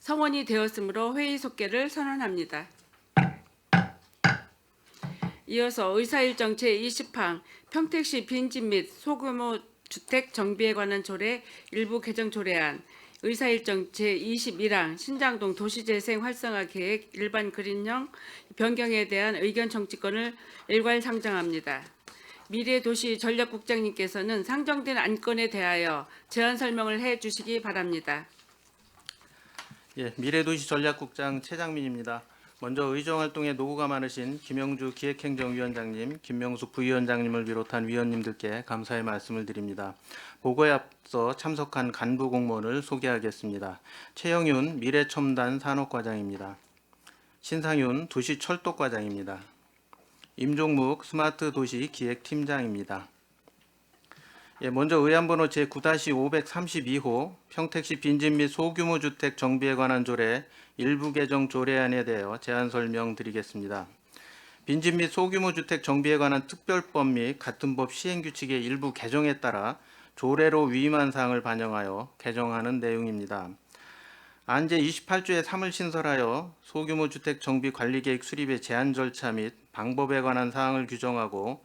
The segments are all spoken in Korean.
성원이 되었으므로 회의 속개를 선언합니다. 이어서 의사일정 제20항 평택시 빈집 및 소규모 주택 정비에 관한 조례 일부 개정 조례안, 의사일정 제21항 신장동 도시재생 활성화 계획 일반 그린형 변경에 대한 의견 청취권을 일괄 상정합니다. 미래도시전략국장님께서는 상정된 안건에 대하여 제안 설명을 해주시기 바랍니다. 예, 미래도시전략국장 최장민입니다. 먼저 의정활동에 노고가 많으신 김영주 기획행정위원장님, 김명숙 부위원장님을 비롯한 위원님들께 감사의 말씀을 드립니다. 보고에 앞서 참석한 간부 공무원을 소개하겠습니다. 최영윤 미래첨단 산업과장입니다. 신상윤 도시철도과장입니다. 임종묵 스마트 도시 기획팀장입니다. 예, 먼저 의안번호 제9-532호 평택시 빈집 및 소규모 주택 정비에 관한 조례 일부 개정 조례안에 대하여 제안 설명드리겠습니다. 빈집 및 소규모 주택 정비에 관한 특별법 및 같은 법 시행규칙의 일부 개정에 따라 조례로 위임한 사항을 반영하여 개정하는 내용입니다. 안 제28조의 3을 신설하여 소규모 주택 정비 관리계획 수립의 제한 절차 및 방법에 관한 사항을 규정하고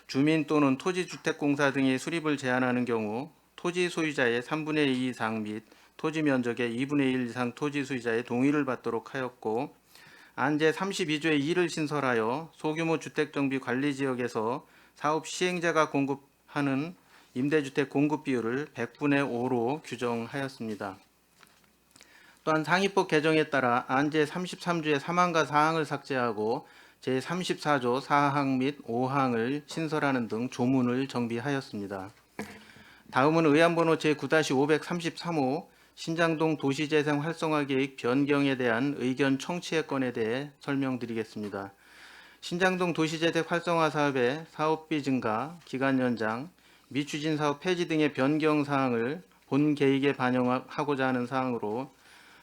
주민 또는 토지주택공사 등의 수립을 제한하는 경우 토지 소유자의 3분의 2 이상 및 토지 면적의 2분의 1 이상 토지 소유자의 동의를 받도록 하였고, 안제 32조의 2를 신설하여 소규모 주택정비 관리지역에서 사업 시행자가 공급하는 임대주택 공급 비율을 100분의 5로 규정하였습니다. 또한 상위법 개정에 따라 안제 33조의 3항과 4항을 삭제하고 제34조 4항 및 5항을 신설하는 등 조문을 정비하였습니다. 다음은 의안번호 제9-533호 신장동 도시재생 활성화 계획 변경에 대한 의견 청취의 건에 대해 설명드리겠습니다. 신장동 도시재생 활성화 사업의 사업비 증가, 기간 연장, 미추진 사업 폐지 등의 변경 사항을 본 계획에 반영하고자 하는 사항으로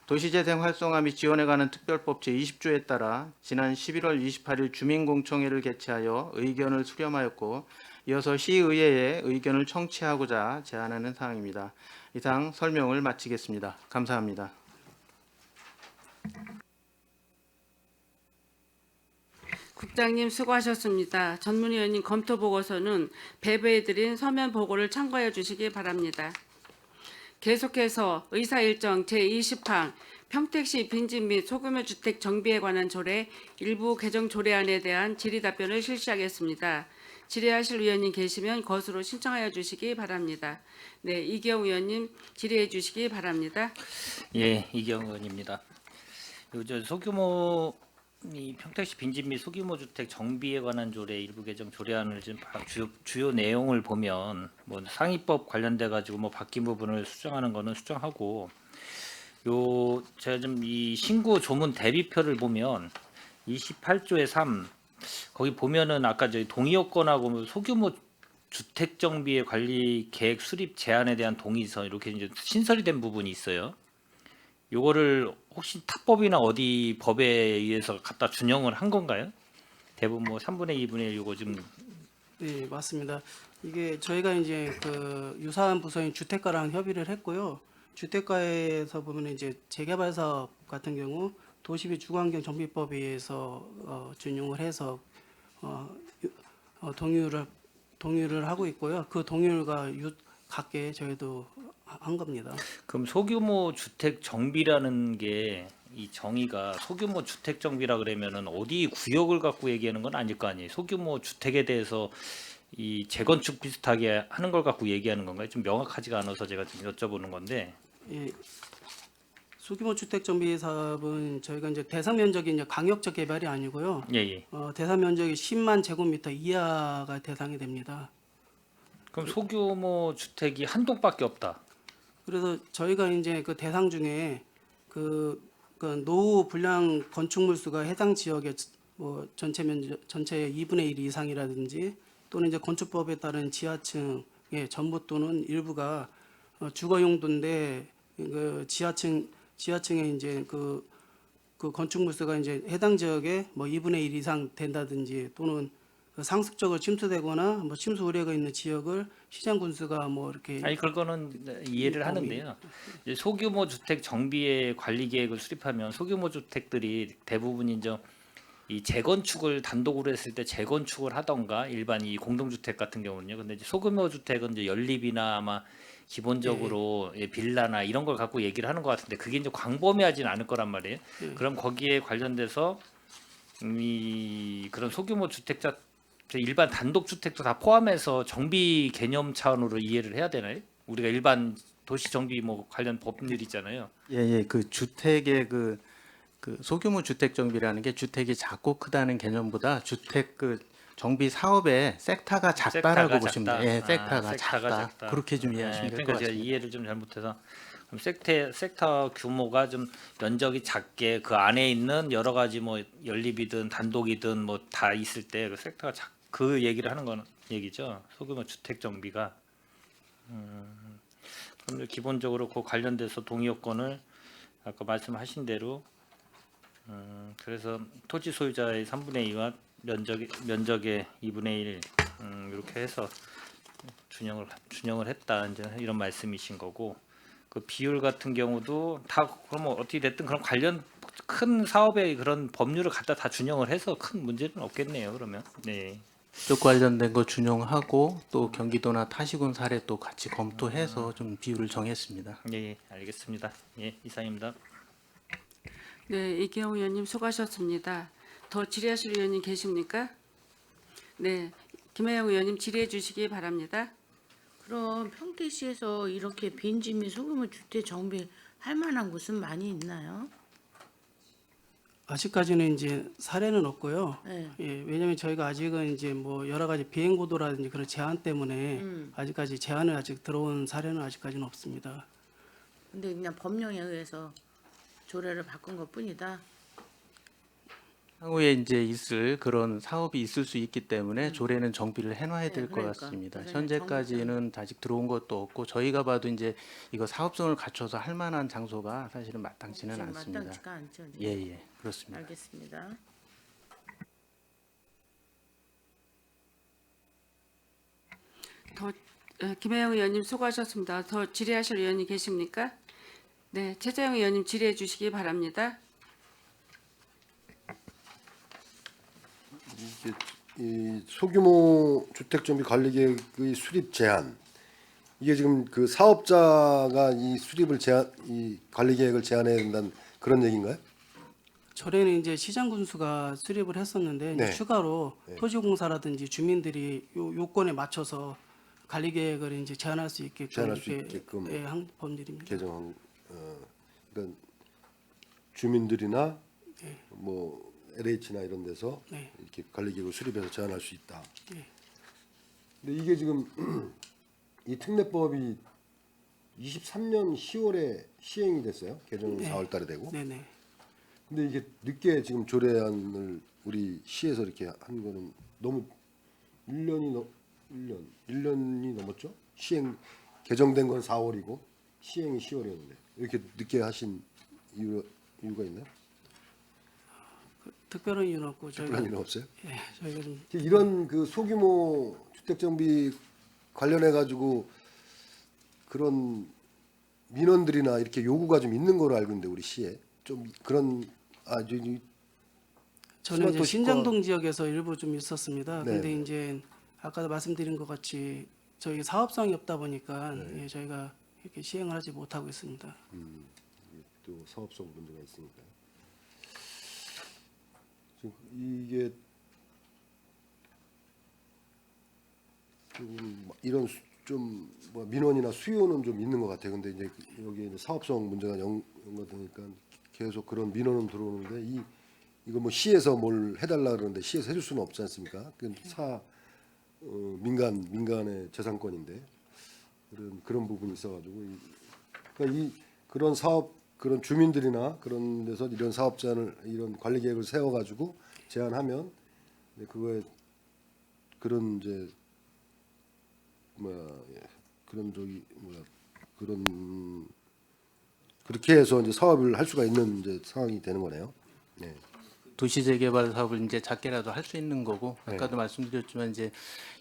도시재생 활성화 및 지원에 관한 특별법 제20조에 따라 지난 11월 28일 주민공청회를 개최하여 의견을 수렴하였고, 이어서 시의회의 의견을 청취하고자 제안하는 사항입니다. 이상 설명을 마치겠습니다. 감사합니다. 국장님 수고하셨습니다. 전문위원님 검토 보고서는 배부해드린 서면 보고를 참고해 주시기 바랍니다. 계속해서 의사일정 제20항 평택시 빈집 및 소규모 주택 정비에 관한 조례 일부 개정 조례안에 대한 질의 답변을 실시하겠습니다. 질의하실 위원님 계시면 것으로 신청하여 주시기 바랍니다. 네, 이기영 위원님 질의해 주시기 바랍니다. 예, 이기영 의원입니다. 요즘 소규모 이 평택시 빈집 및 소규모 주택 정비에 관한 조례 일부 개정 조례안을 지금 주요 내용을 보면 뭐 상위법 관련돼 가지고 뭐 바뀐 부분을 수정하는 거는 수정하고, 요 제가 좀 이 신구 조문 대비표를 보면 28조의 3 거기 보면은 아까 저희 동의요건하고 소규모 주택 정비의 관리 계획 수립 제한에 대한 동의서 이렇게 이제 신설이 된 부분이 있어요. 요거를 혹시 타법이나 어디 법에 의해서 갖다 준용을 한 건가요? 대부분 뭐 3분의 2분의 1 요거 좀. 네, 맞습니다. 이게 저희가 이제 그 유사한 부서인 주택가랑 협의를 했고요. 주택가에서 보면 이제 재개발 사업 같은 경우 도시비 주거환경 정비법에 의해서 준용을 해서 동의를 하고 있고요. 그 동의가 같게 저희도 한 겁니다. 그럼 소규모 주택 정비라는 게 이 정의가 소규모 주택 정비라 그러면은 어디 구역을 갖고 얘기하는 건 아닐 거 아니에요. 소규모 주택에 대해서 이 재건축 비슷하게 하는 걸 갖고 얘기하는 건가요? 좀 명확하지가 않아서 제가 좀 여쭤보는 건데. 예, 소규모 주택 정비 사업은 저희가 이제 대상 면적이 이제 강역적 개발이 아니고요. 예, 예. 대상 면적이 10만 제곱미터 이하가 대상이 됩니다. 그럼 소규모 주택이 한 동밖에 없다. 그래서 저희가 이제 그 대상 중에 그 노후 불량 건축물 수가 해당 지역의 뭐 전체 면적 전체의 2분의 1 이상이라든지 또는 이제 건축법에 따른 지하층의 전부 또는 일부가 주거 용도인데 그 지하층에 이제 그 건축물 수가 이제 해당 지역의 뭐 2분의 1 이상 된다든지 또는 그 상습적으로 침수되거나 뭐 침수 우려가 있는 지역을 시장 군수가 뭐 이렇게 아니 그거는 이해를 하는데요. 이제 소규모 주택 정비의 관리 계획을 수립하면 소규모 주택들이 대부분 이제 이 재건축을 단독으로 했을 때 재건축을 하던가 일반 이 공동주택 같은 경우는요. 근데 이제 소규모 주택은 이제 연립이나 아마 기본적으로 예, 빌라나 이런 걸 갖고 얘기를 하는 것 같은데 그게 이제 광범위하진 않을 거란 말이에요. 그럼 거기에 관련돼서 이 그런 소규모 주택자 일반 단독 주택도 다 포함해서 정비 개념 차원으로 이해를 해야 되나요? 우리가 일반 도시 정비 뭐 관련 법률 있잖아요. 예, 그 주택의 그 소규모 주택 정비라는 게 주택이 작고 크다는 개념보다 주택 그 정비 사업의 섹터가 작다라고 섹터가 보시면 작다. 돼요. 예, 아, 섹터가 섹터가 작다. 작다. 그렇게 좀 이해하시면 될 것 그러니까 제가 같습니다. 이해를 좀 잘못해서 그럼 섹터 규모가 좀 면적이 작게 그 안에 있는 여러 가지 뭐 연립이든 단독이든 뭐 다 있을 때 그 섹터가 그 얘기를 하는 건 얘기죠. 소규모 주택 정비가. 그럼 이제 기본적으로 그 관련돼서 동의 요건을 아까 말씀하신 대로 그래서 토지 소유자의 3분의 2와 면적의 2분의 1 이렇게 해서 준영을 했다 이제 이런 말씀이신 거고 그 비율 같은 경우도 다 그러면 어떻게 됐든 그런 관련 큰 사업의 그런 법률을 갖다 다 준영을 해서 큰 문제는 없겠네요. 그러면 네. 쪽 관련된 거 준용하고 또 경기도나 타시군 사례 또 같이 검토해서 좀 비율을 정했습니다. 예, 알겠습니다. 예, 이상입니다. 네, 이기영 의원님 수고하셨습니다. 더 질의하실 의원님 계십니까? 네, 김혜영 의원님 질의해 주시기 바랍니다. 그럼 평택시에서 이렇게 빈집 및 소규모 주택 정비할 만한 곳은 많이 있나요? 아직까지는 이제 사례는 없고요. 네. 예, 왜냐하면 저희가 아직은 이제 뭐 여러 가지 비행 고도라든지 그런 제한 때문에 아직까지 제한을 아직 들어온 사례는 아직까지는 없습니다. 근데 그냥 법령에 의해서 조례를 바꾼 것뿐이다. 향후에 이제 있을 그런 사업이 있을 수 있기 때문에 조례는 정비를 해놔야 네, 될 것 그러니까. 같습니다. 그래서 현재까지는 아직 들어온 것도 없고 저희가 봐도 이제 이거 사업성을 갖춰서 할 만한 장소가 사실은 마땅치는 지금 않습니다. 마땅치가 않죠. 지금. 예, 그렇습니다. 알겠습니다. 김혜영 의원님 수고하셨습니다. 더 질의하실 의원님 계십니까? 네, 최재형 의원님 질의해 주시기 바랍니다. 이게 이 소규모 주택정비 관리계획의 수립 제한 이게 지금 그 사업자가 이 수립을 이 관리계획을 제한해야 된다는 그런 얘기인가요? 전에는 이제 시장 군수가 수립을 했었는데 이제 네. 추가로 토지공사라든지 주민들이 요건에 맞춰서 관리 계획을 이제 제한할 수 있게끔 제한할 수 이렇게, 있게끔. 예, 한 법률입니다. 개정한 그러니까 주민들이나 뭐 LH나 이런 데서 네. 이렇게 관리계획을 수립해서 제한할 수 있다. 네. 근데 이게 지금 이 특례법이 23년 10월에 시행이 됐어요. 개정은 네. 4월달에 되고. 네네. 근데 이게 늦게 지금 조례안을 우리 시에서 이렇게 한 거는 너무 1년이 넘었죠? 시행 개정된 건 4월이고 시행이 10월이었는데 이렇게 늦게 하신 이유가 있나요? 특별한 이유는 없고 저희가 특별한 이유는 없어요? 예, 저희가 좀 이런 그 소규모 주택 정비 관련해 가지고 그런 민원들이나 이렇게 요구가 좀 있는 거로 알고 있는데 우리 시에 좀 그런 저는 이제 스마트 신장동 지역에서 일부 좀 있었습니다. 네, 근데 네. 이제 아까도 말씀드린 것 같이 저희 사업성이 없다 보니까 네. 예, 저희가 이렇게 시행을 하지 못하고 있습니다. 또 사업성 문제가 있으니까 지금 이게 조금 이런 좀 뭐 민원이나 수요는 좀 있는 것 같아요. 근데 이제 여기 이제 사업성 문제가 연관되니까 계속 그런 민원은 들어오는데 이거 뭐 시에서 뭘 해달라 그러는데 시에서 해줄 수는 없지 않습니까? 그 민간의 재산권인데 그런 부분이 있어가지고 그러니까 그런 사업 그런 주민들이나 그런 데서 이런 사업 제한을 이런 관리 계획을 세워가지고 제안하면 그거에 그런 이제 그런 그렇게 해서 이제 사업을 할 수가 있는 이제 상황이 되는 거네요. 네. 도시 재개발 사업을 이제 작게라도 할 수 있는 거고 아까도 말씀드렸지만 이제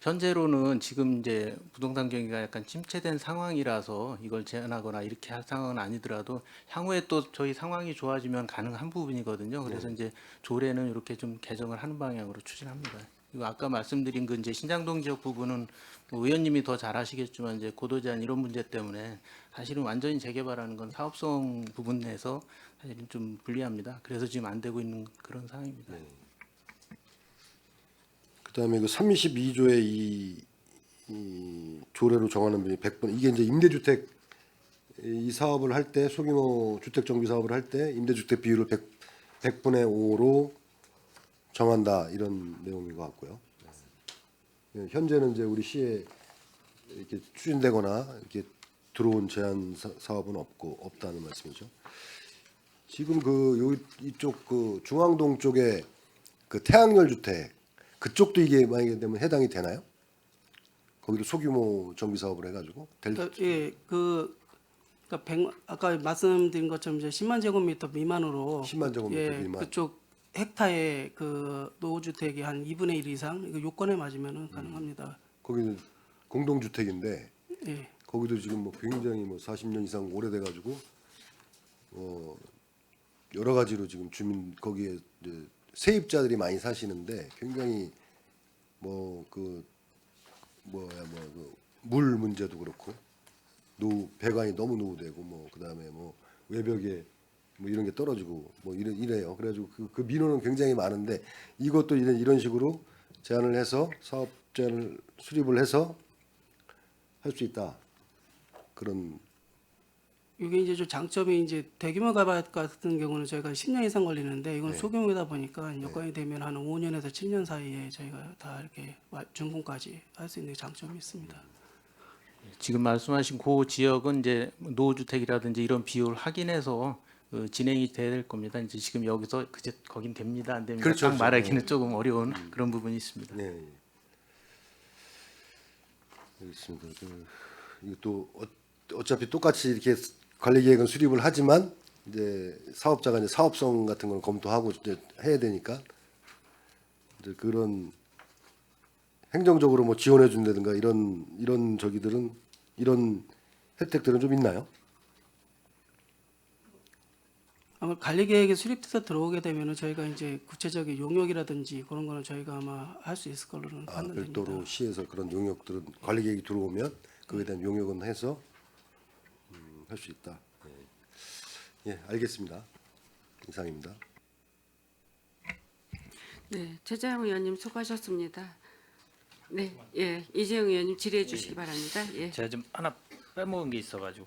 현재로는 지금 이제 부동산 경기가 약간 침체된 상황이라서 이걸 제한하거나 이렇게 할 상황은 아니더라도 향후에 또 저희 상황이 좋아지면 가능한 부분이거든요. 그래서 이제 조례는 이렇게 좀 개정을 하는 방향으로 추진합니다. 그리고 아까 말씀드린 그 이제 신장동 지역 부분은 뭐 의원님이 더 잘 아시겠지만 이제 고도 제한 이런 문제 때문에 사실은 완전히 재개발하는 건 사업성 부분 내에서 사실은 좀 불리합니다. 그래서 지금 안 되고 있는 그런 상황입니다. 그다음에 그 32조의 이 조례로 정하는 분이 100분 이게 이제 임대주택 이 사업을 할 때 소규모 주택 정비 사업을 할 때 임대주택 비율을 100분의 5로 정한다 이런 내용인 것 같고요. 예, 현재는 이제 우리 시에 이렇게 추진되거나 이렇게 들어온 제한 사업은 없다는 말씀이죠. 지금 이쪽 그 중앙동 쪽에 그 태양열 주택 그쪽도 이게 만약에 되면 해당이 되나요? 거기도 소규모 정비 사업을 해가지고 그러니까 아까 말씀드린 것처럼 이제 10만 제곱미터 미만으로 10만 제곱미터 미만. 그쪽 헥타의 그 노후주택이 한 2분의 1 이상 이거 요건에 맞으면은 가능합니다. 거기는 공동주택인데 예. 거기도 지금 뭐 굉장히 뭐 40년 이상 오래돼가지고 여러 가지로 지금 주민 거기에 이제 세입자들이 많이 사시는데 굉장히 물 문제도 그렇고 배관이 너무 노후되고 뭐 그다음에 뭐 외벽에 뭐 이런 게 떨어지고 뭐 이래요. 그래가지고 그 민원은 굉장히 많은데 이것도 이런 식으로 제안을 해서 사업 제안을 수립을 해서 할 수 있다. 그런 이게 이제 좀 장점이 이제 대규모 가발 같은 경우는 저희가 10년 이상 걸리는데 이건 소규모다 보니까 여건이 되면 한 5년에서 7년 사이에 저희가 다 이렇게 준공까지 할 수 있는 장점이 있습니다. 지금 말씀하신 그 지역은 이제 노후주택이라든지 이런 비율 확인해서 진행이 돼야 될 겁니다. 이제 지금 여기서 그제 거긴 됩니다, 안 됩니다. 그렇죠, 딱 말하기는 조금 어려운 그런 부분이 있습니다. 네. 알겠습니다. 이것도 어차피 똑같이 이렇게 관리 계획은 수립을 하지만 이제 사업자가 이제 사업성 같은 걸 검토하고 이제 해야 되니까 이제 그런 행정적으로 뭐 지원해 준다든가 이런 저기들은 이런 혜택들은 좀 있나요? 아마 관리 계획이 수립돼서 들어오게 되면은 저희가 이제 구체적인 용역이라든지 그런 거는 저희가 아마 할 수 있을 걸로는 판단됩니다. 별도로 시에서 그런 용역들은 관리 계획이 들어오면 그에 대한 용역은 해서 할 수 있다. 예, 알겠습니다. 이상입니다. 네, 최재형 의원님 수고하셨습니다. 네, 예, 이재용 의원님 질의해 주시기 바랍니다. 예. 제가 좀 하나 빼먹은 게 있어가지고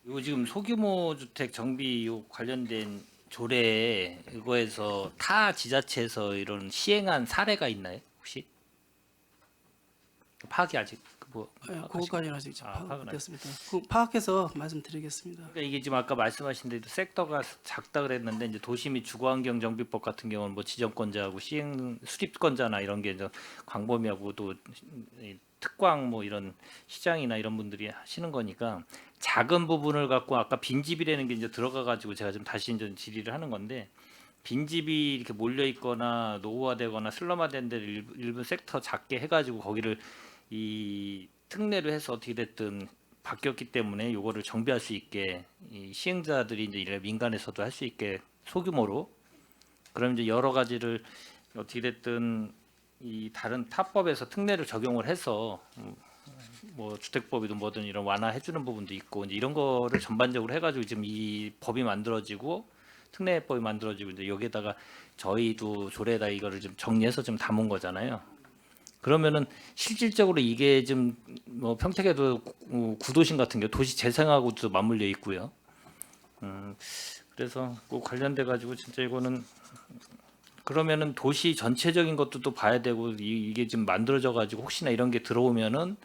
요 지금 소규모 주택 정비 요 관련된 조례 이거에서 타 지자체에서 이런 시행한 사례가 있나요 혹시? 파악이 아직 그거까지는 아직 파악은 파악 못했습니다. 파악해서 말씀드리겠습니다. 그러니까 이게 지금 아까 말씀하신 대로 섹터가 작다 그랬는데 이제 도시 및 주거환경 정비법 같은 경우는 뭐 지정권자하고 시행 수립권자나 이런 게 이제 광범위하고 또 이 특광 뭐 이런 시장이나 이런 분들이 하시는 거니까 작은 부분을 갖고 아까 빈집이라는 게 이제 들어가 가지고 제가 좀 다시 이제 질의를 하는 건데 빈집이 이렇게 몰려 있거나 노후화되거나 슬럼화된 데를 일부 섹터 작게 해가지고 거기를 이 특례로 해서 어떻게 됐든 바뀌었기 때문에 요거를 정비할 수 있게 이 시행자들이 이제 이래 민간에서도 할 수 있게 소규모로 그럼 이제 여러 가지를 어떻게 됐든 이 다른 타법에서 특례를 적용을 해서 뭐 주택법이든 뭐든 이런 완화해 주는 부분도 있고 이제 이런 거를 전반적으로 해가지고 지금 이 법이 만들어지고 특례법이 만들어지고 이제 여기에다가 저희도 조례에다 이거를 좀 정리해서 좀 담은 거잖아요. 그러면은 실질적으로 이게 좀 뭐 평택에도 구도심 같은 게 도시 재생하고도 맞물려 있고요. 그래서 그 관련돼 가지고 진짜 이거는 그러면은 도시 전체적인 것도 또 봐야 되고 이게 지금 만들어져 가지고 혹시나 이런 게 들어오면은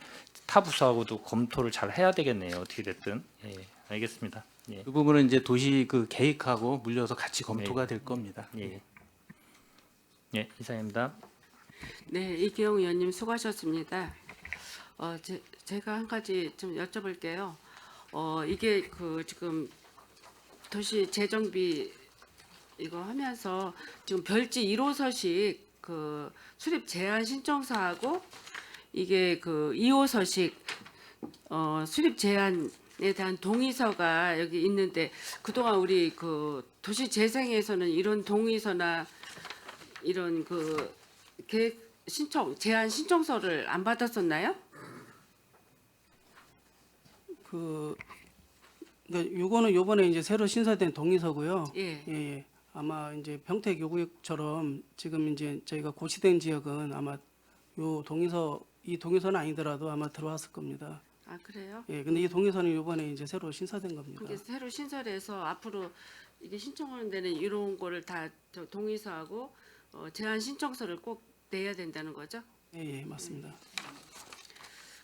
타 부서하고도 검토를 잘 해야 되겠네요. 어떻게 됐든. 예, 알겠습니다. 예. 그 부분은 이제 도시 그 계획하고 물려서 같이 검토가 될 겁니다. 예. 예, 이상입니다. 네, 이기영 의원님 수고하셨습니다. 제가 한 가지 좀 여쭤볼게요. 이게 그 지금 도시 재정비 이거 하면서 지금 별지 1호서식 그 수립 제한 신청서하고 이게 그 2호서식 수립 제한에 대한 동의서가 여기 있는데 그동안 우리 그 도시재생에서는 이런 동의서나 이런 그 계획 신청 제한 신청서를 안 받았었나요? 요거는 요번에 이제 새로 신설된 동의서고요. 예. 예. 아마 이제 평택 요구역처럼 지금 이제 저희가 고시된 지역은 아마 이 동의서는 아니더라도 아마 들어왔을 겁니다. 아 그래요? 예. 근데 이 동의서는 요번에 이제 새로 신설된 겁니다. 그게 새로 신설해서 앞으로 이게 신청하는 데는 이런 거를 다 동의서하고 제한 신청서를 꼭 내야 된다는 거죠? 예, 맞습니다.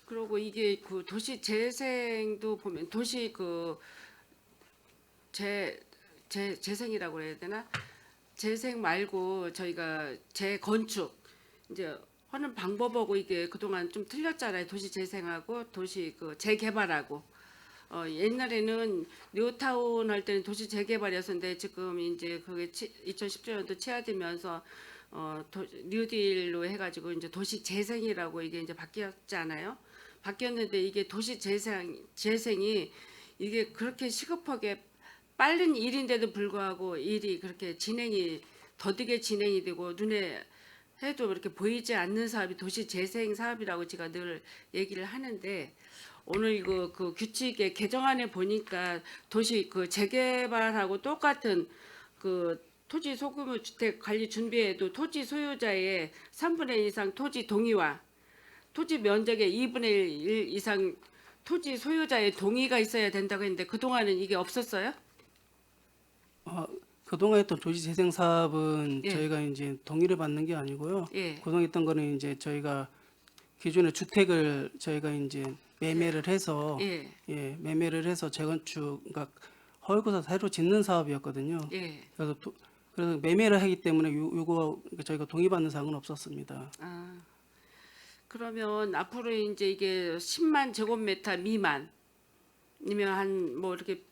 그리고 이게 그 도시 재생도 보면 도시 그 재생이라고 해야 되나? 재생 말고 저희가 재건축 이제 하는 방법하고 이게 그동안 좀 틀렸잖아요. 도시 재생하고 도시 그 재개발하고 옛날에는 뉴타운 할 때는 도시 재개발이었는데 지금 이제 그게 2010년도 치하되면서 뉴딜로 해가지고 이제 도시 재생이라고 이게 이제 바뀌었잖아요. 바뀌었는데 이게 도시 재생이 이게 그렇게 시급하게 빠른 일인데도 불구하고 일이 그렇게 더디게 진행이 되고 눈에 해도 이렇게 보이지 않는 사업이 도시 재생 사업이라고 제가 늘 얘기를 하는데 오늘 이거 그 규칙의 개정안에 보니까 도시 그 재개발하고 똑같은 그 토지 소규모 주택 관리 준비에도 토지 소유자의 3분의 1 이상 토지 동의와 토지 면적의 2분의 1 이상 토지 소유자의 동의가 있어야 된다고 했는데 그동안은 이게 없었어요? 그동안 했던 도시 재생 사업은 예. 저희가 이제 동의를 받는 게 아니고요. 예. 그동안 했던 거는 이제 저희가 기존의 주택을 저희가 이제 매매를 해서 예. 매매를 해서 재건축 그러니까 헐고서 새로 짓는 사업이었거든요. 예. 그래서 매매를 하기 때문에 요거 저희가 동의받는 사항은 없었습니다. 아. 그러면 앞으로 이제 이게 10만 제곱미터 미만이면 한 뭐 이렇게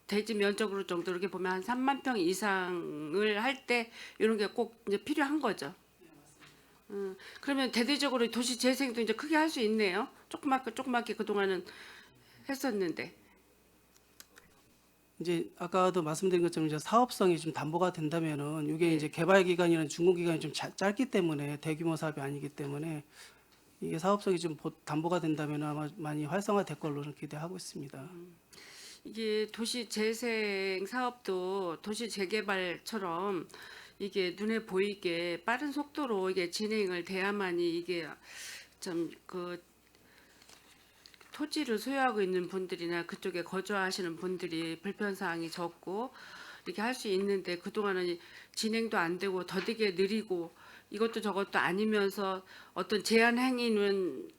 대지 면적으로 정도 이렇게 보면 한 3만 평 이상을 할 때 이런 게 꼭 이제 필요한 거죠. 그러면 대대적으로 도시 재생도 이제 크게 할 수 있네요. 조그맣게 그동안은 했었는데. 이제 아까도 말씀드린 것처럼 이제 사업성이 좀 담보가 된다면은 이게 예. 이제 개발 기간이나 준공 기간이 좀 짧기 때문에 대규모 사업이 아니기 때문에 이게 사업성이 좀 담보가 된다면 아마 많이 활성화될 걸로는 기대하고 있습니다. 이게 도시 재생 사업도 도시 재개발처럼 이게 눈에 보이게 빠른 속도로 이게 진행을 돼야만이 이게 좀 그 토지를 소유하고 있는 분들이나 그쪽에 거주하시는 분들이 불편 사항이 적고 이렇게 할 수 있는데 그동안은 진행도 안 되고 더디게 느리고 이것도 저것도 아니면서 어떤 제한 행위는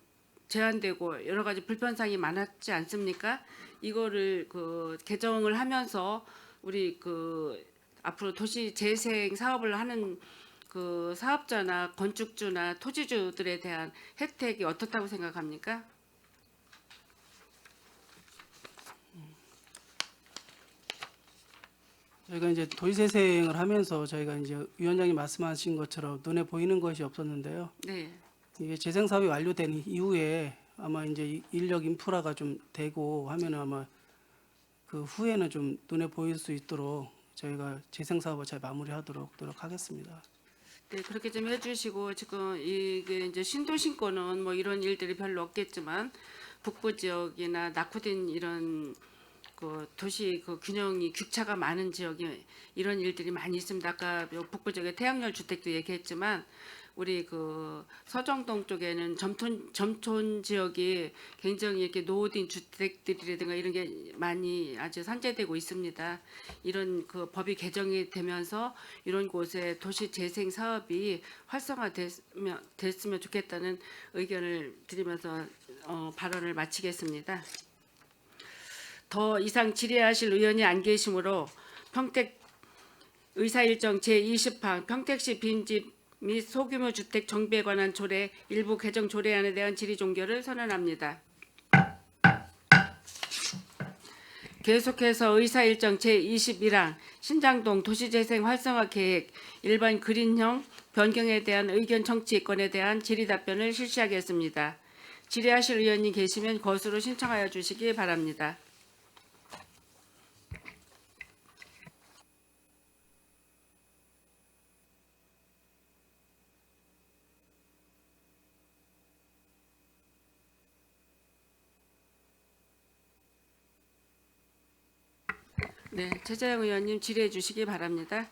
제한되고 여러 가지 불편 사항이 많았지 않습니까? 이거를 그 개정을 하면서 우리 그 앞으로 도시 재생 사업을 하는 그 사업자나 건축주나 토지주들에 대한 혜택이 어떻다고 생각합니까? 저희가 이제 도시재생을 하면서 저희가 이제 위원장님 말씀하신 것처럼 눈에 보이는 것이 없었는데요. 네. 이게 재생 사업이 완료된 이후에 아마 이제 인력 인프라가 좀 되고 하면은 아마 그 후에는 좀 눈에 보일 수 있도록 저희가 재생 사업을 잘 마무리하도록 노력하겠습니다. 네, 그렇게 좀 해주시고 지금 이게 이제 신도심권은 뭐 이런 일들이 별로 없겠지만 북부 지역이나 낙후된 이런 그 도시 그 균형이 격차가 많은 지역이 이런 일들이 많이 있습니다. 아까 요 북부 지역의 태양열 주택도 얘기했지만 우리 그 서정동 쪽에는 점촌 지역이 굉장히 이렇게 노후된 주택들이라든가 이런 게 많이 아주 산재되고 있습니다. 이런 그 법이 개정이 되면서 이런 곳에 도시 재생 사업이 활성화됐으면 좋겠다는 의견을 드리면서 발언을 마치겠습니다. 더 이상 질의하실 의원이 안 계시므로 평택 의사일정 제20항 평택시 빈집 및 소규모 주택 정비에 관한 조례 일부 개정 조례안에 대한 질의 종결을 선언합니다. 계속해서 의사일정 제21항 신장동 도시재생 활성화 계획 일반 그린형 변경에 대한 의견 청취권에 대한 질의 답변을 실시하겠습니다. 질의하실 의원님 계시면 것으로 신청하여 주시기 바랍니다. 네, 최재형 의원님 질의해 주시기 바랍니다.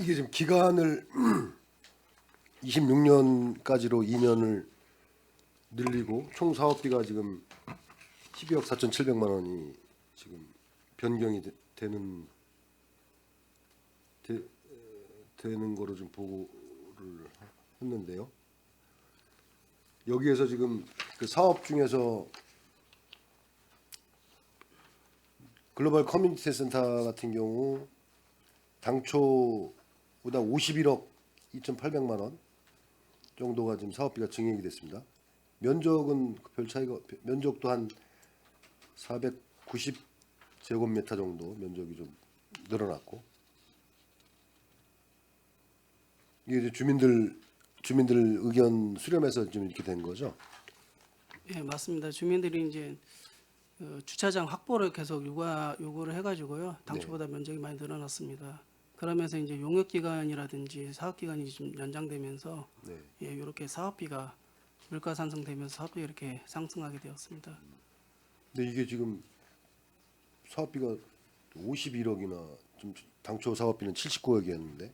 이게 지금 기간을 26년까지로 2년을 늘리고 총 사업비가 지금 12억 4,700만 원이 지금 변경이 되는 거로 좀 보고를 했는데요. 여기에서 지금 그 사업 중에서 글로벌 커뮤니티 센터 같은 경우 당초보다 51억 2,800만 원 정도가 지금 사업비가 증액이 됐습니다. 면적은 별 차이가 면적도 한 490제곱미터 정도 면적이 좀 늘어났고 이게 이제 주민들 의견 수렴해서 좀 이렇게 된 거죠. 예, 맞습니다. 주민들이 이제 주차장 확보를 계속 요구를 해가지고요. 당초보다 면적이 많이 늘어났습니다. 그러면서 이제 용역 기간이라든지 사업 기간이 좀 연장되면서 네. 예, 이렇게 사업비가 물가 상승되면서 사업비가 이렇게 상승하게 되었습니다. 근데 이게 지금 사업비가 51억이나 좀 당초 사업비는 79억이었는데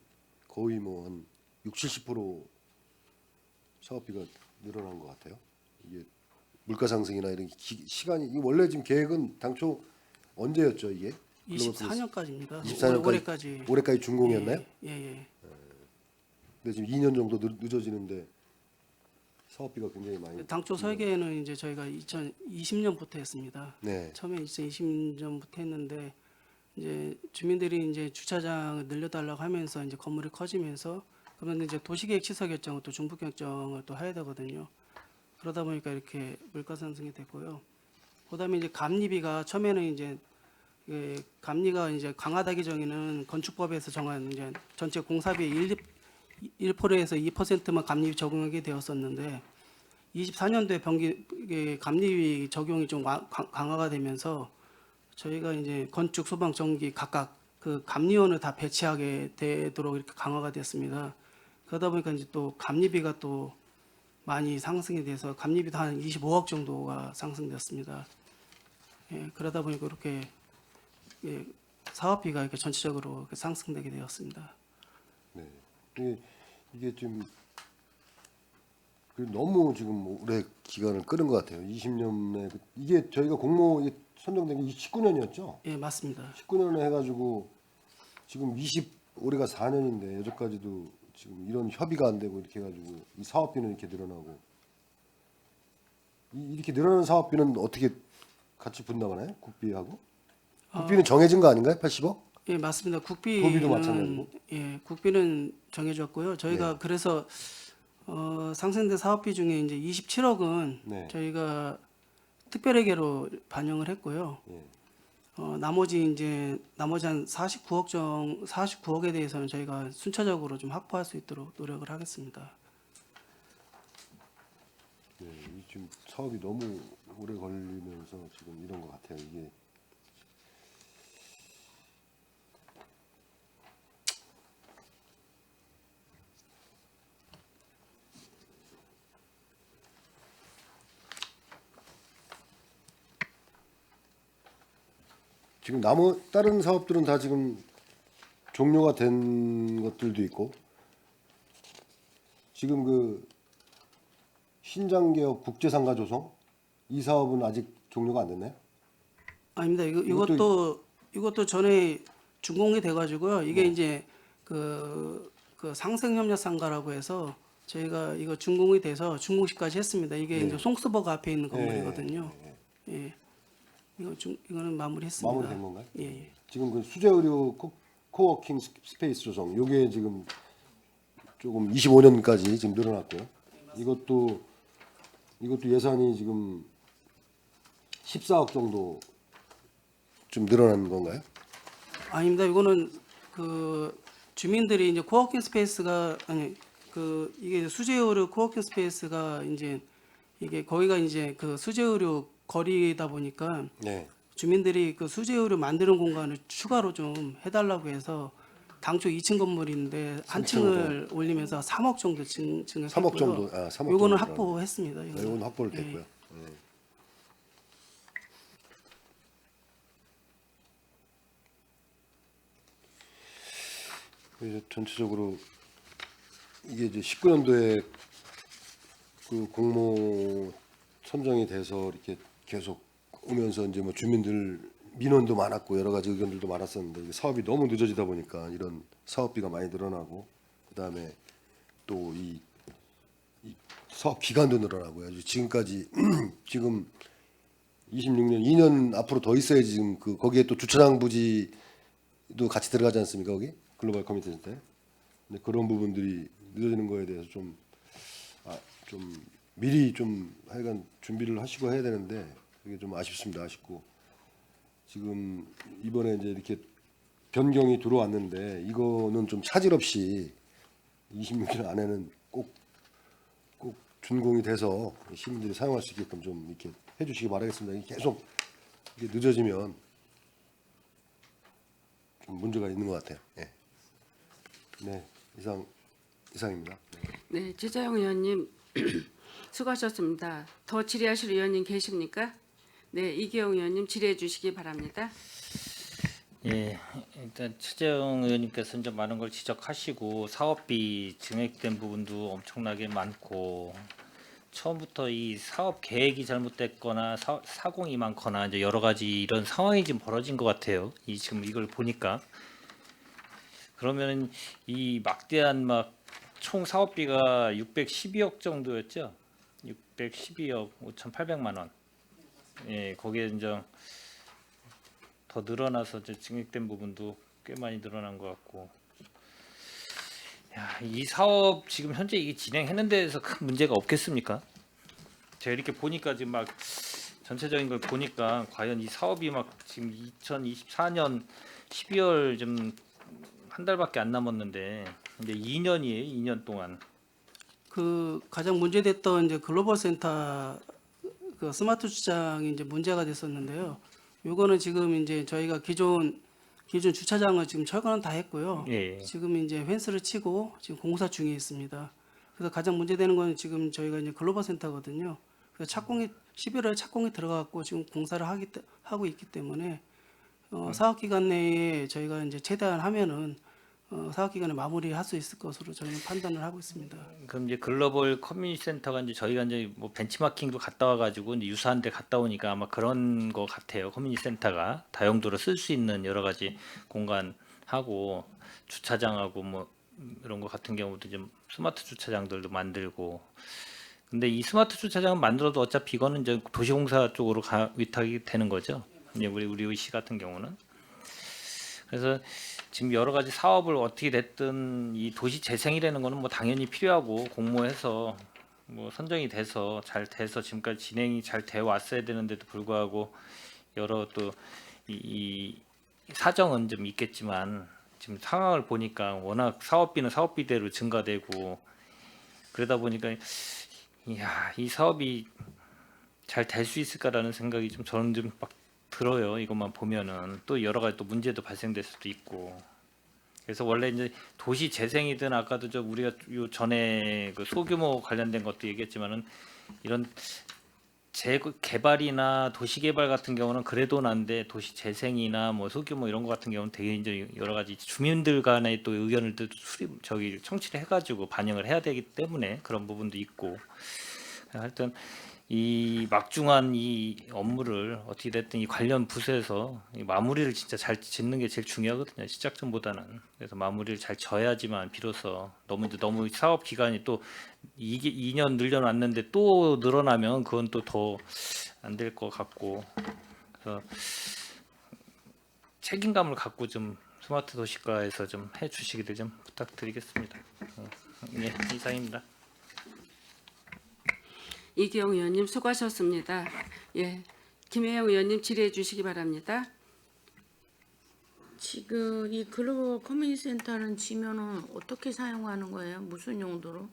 거의 뭐 한 60-70% 사업비가 늘어난 것 같아요. 이게 물가 상승이나 이런 시간이 이게 원래 지금 계획은 당초 언제였죠 이게? 24년까지입니다. 24년까지 올해까지. 올해까지 준공이었나요? 예, 예. 근데 지금 2년 정도 늦어지는데 사업비가 굉장히 많이. 당초 설계는 이제 저희가 2020년부터 했습니다. 네. 처음에 2020년부터 했는데 이제 주민들이 이제 주차장을 늘려달라고 하면서 이제 건물이 커지면서 그러면 이제 도시계획 취소 결정을 또 중부 결정을 또 해야 되거든요. 그러다 보니까 이렇게 물가 상승이 되고요. 그다음에 이제 감리비가 처음에는 이제 감리가 이제 강화하기 전에는 건축법에서 정한 이제 전체 공사비의 1%에서 2%만 감리비 적용하게 되었었는데 24년도에 감리비 적용이 좀 강화가 되면서 저희가 이제 건축, 소방, 전기 각각 그 감리원을 다 배치하게 되도록 이렇게 강화가 됐습니다. 그러다 보니까 이제 또 감리비가 또 많이 상승이 돼서 감리비도 한 25억 정도가 상승됐습니다. 예, 그러다 보니까 이렇게 예, 사업비가 이렇게 전체적으로 이렇게 상승되게 되었습니다. 네. 이게 좀 너무 지금 오래 기간을 끄는 것 같아요. 20년에 이게 저희가 공모 선정된 게 19년이었죠. 예, 맞습니다. 19년에 해가지고 지금 올해가 4년인데 여기까지도 지금 이런 협의가 안 되고 이렇게 해가지고 이 사업비는 이렇게 늘어나고 이렇게 늘어나는 사업비는 어떻게 같이 분담하나요? 국비하고? 국비는 정해진 거 아닌가요? 80억? 예, 맞습니다. 도비도 마찬가지고? 예, 국비는 정해졌고요. 저희가 네. 그래서 상생된 사업비 중에 이제 27억은 네. 저희가 특별회계로 반영을 했고요. 예. 나머지 한 49억에 대해서는 저희가 순차적으로 좀 확보할 수 있도록 노력을 하겠습니다. 네, 지금 사업이 너무 오래 걸리면서 지금 이런 것 같아요. 이게 지금 다른 사업들은 다 지금 종료가 된 것들도 있고 지금 그 신장개업 국제상가 조성 이 사업은 아직 종료가 안 됐나요? 아닙니다. 이것도 전에 준공이 돼가지고요. 이게 이제 그 상생협력상가라고 해서 저희가 이거 준공이 돼서 준공식까지 했습니다. 이게 이제 송스버그 앞에 있는 건물이거든요. 예. 이거는 마무리했습니다. 마무리된 건가요? 예, 예. 지금 그 수제의료 코워킹 스페이스 조성 요게 지금 조금 25년까지 지금 늘어났고요. 이것도 예산이 지금 14억 정도 좀 늘어난 건가요? 아닙니다. 이거는 그 주민들이 이제 코워킹 스페이스가 아니 그 이게 수재의료 코워킹 스페이스가 이제 이게 거기가 이제 그 수재의료 거리다 보니까 네. 주민들이 그 수재의료 만드는 공간을 추가로 좀 해달라고 해서 당초 2층 건물인데 한 층을 올리면서 3억 정도 증액했고요. 3억 정도. 3억 요거는 정도 확보했습니다. 네, 이건 확보를 예. 됐고요. 이제 전체적으로 이게 이제 19년도에 그 공모 선정이 돼서 이렇게 계속 오면서 이제 뭐 주민들 민원도 많았고 여러 가지 의견들도 많았었는데 이게 사업이 너무 늦어지다 보니까 이런 사업비가 많이 늘어나고 그다음에 또 이 사업 기간도 늘어나고요. 지금까지 지금 26년 2년 앞으로 더 있어야지 지금 그 거기에 또 주차장 부지도 같이 들어가지 않습니까? 거기 글로벌 커뮤니티 센터에. 근데 그런 부분들이 늦어지는 거에 대해서 좀 미리 좀 하여간 준비를 하시고 해야 되는데 그게 좀 아쉽습니다. 아쉽고 지금 이번에 이제 이렇게 변경이 들어왔는데 이거는 좀 차질 없이 26년 안에는 꼭 준공이 돼서 시민들이 사용할 수 있게끔 좀 이렇게 해주시기 바라겠습니다. 이게 계속 이게 늦어지면 좀 문제가 있는 것 같아요. 예. 네, 이상입니다. 네, 지자영 의원님 수고하셨습니다. 더 질의하실 의원님 계십니까? 네, 이기영 의원님 질의해 주시기 바랍니다. 예, 일단 최재형 의원님께서 이제 많은 걸 지적하시고 사업비 증액된 부분도 엄청나게 많고 처음부터 이 사업 계획이 잘못됐거나 사공이 많거나 이제 여러 가지 이런 상황이 지금 벌어진 것 같아요. 이 지금 이걸 보니까 그러면 이 막대한 막 총 사업비가 612억 정도였죠. 612억 5,800만 원. 예, 거기에 이제 더 늘어나서 이제 증액된 부분도 꽤 많이 늘어난 것 같고, 야, 이 사업 지금 현재 이게 진행하는 데에서 큰 문제가 없겠습니까? 제가 이렇게 보니까 지금 막 전체적인 걸 보니까 과연 이 사업이 막 지금 2024년 12월 좀 한 달밖에 안 남았는데 이제 2년이에요. 2년 동안. 그 가장 문제됐던 이제 글로벌 센터 그 스마트 주차장이 이제 문제가 됐었는데요. 요거는 지금 이제 저희가 기존 주차장을 지금 철거는 다 했고요. 예. 지금 이제 펜스를 치고 지금 공사 중에 있습니다. 그래서 가장 문제되는 건 지금 저희가 이제 글로벌 센터거든요. 그래서 착공이 11월에 착공이 들어갔고 지금 공사를 하고 있기 때문에 사업 기간 내에 저희가 이제 최대한 하면은 사업 기간에 마무리할 수 있을 것으로 저희는 판단을 하고 있습니다. 그럼 이제 글로벌 커뮤니티 센터가 이제 저희가 이제 뭐 벤치마킹도 갔다 와가지고 이제 유사한 데 갔다 오니까 아마 그런 거 같아요. 커뮤니티 센터가 다용도로 쓸 수 있는 여러 가지 공간하고 주차장하고 뭐 이런 거 같은 경우도 좀 스마트 주차장들도 만들고. 근데 이 스마트 주차장을 만들어도 어차피 이거는 이제 도시공사 쪽으로 위탁이 되는 거죠. 이제 우리 시 같은 경우는. 그래서 지금 여러 가지 사업을 어떻게 됐든 이 도시 재생이라는 거는 뭐 당연히 필요하고 공모해서 뭐 선정이 돼서 잘 돼서 지금까지 진행이 잘 돼 왔어야 되는데도 불구하고 여러 또 이 사정은 좀 있겠지만 지금 상황을 보니까 워낙 사업비는 사업비대로 증가되고 그러다 보니까 이야, 이 사업이 잘 될 수 있을까라는 생각이 좀 저는 좀 막 들어요. 이것만 보면은 또 여러 가지 또 문제도 발생될 수도 있고. 그래서 원래 이제 도시 재생이든 아까도 저 우리가 요 전에 그 소규모 관련된 것도 얘기했지만은 이런 재개발이나 도시 개발 같은 경우는 그래도 난데 도시 재생이나 뭐 소규모 이런 거 같은 경우는 되게 이제 여러 가지 주민들 간의 또 의견을 또 청취를 해가지고 반영을 해야 되기 때문에 그런 부분도 있고. 하여튼 이 막중한 이 업무를 어떻게 됐든 이 관련 부서에서 이 마무리를 진짜 잘 짓는 게 제일 중요하거든요. 시작전보다는. 그래서 마무리를 잘 져야지만 비로소 너무 사업 기간이 또 이게 2년 늘려놨는데 또 늘어나면 그건 또 더 안 될 것 같고. 그래서 책임감을 갖고 좀 스마트 도시화에서 좀 해주시기를 좀 부탁드리겠습니다. 네, 이상입니다. 이기영 의원님 수고하셨습니다. 예, 김혜영 의원님 질의해 주시기 바랍니다. 지금 이 글로벌 커뮤니티 센터는 지면은 어떻게 사용하는 거예요? 무슨 용도로?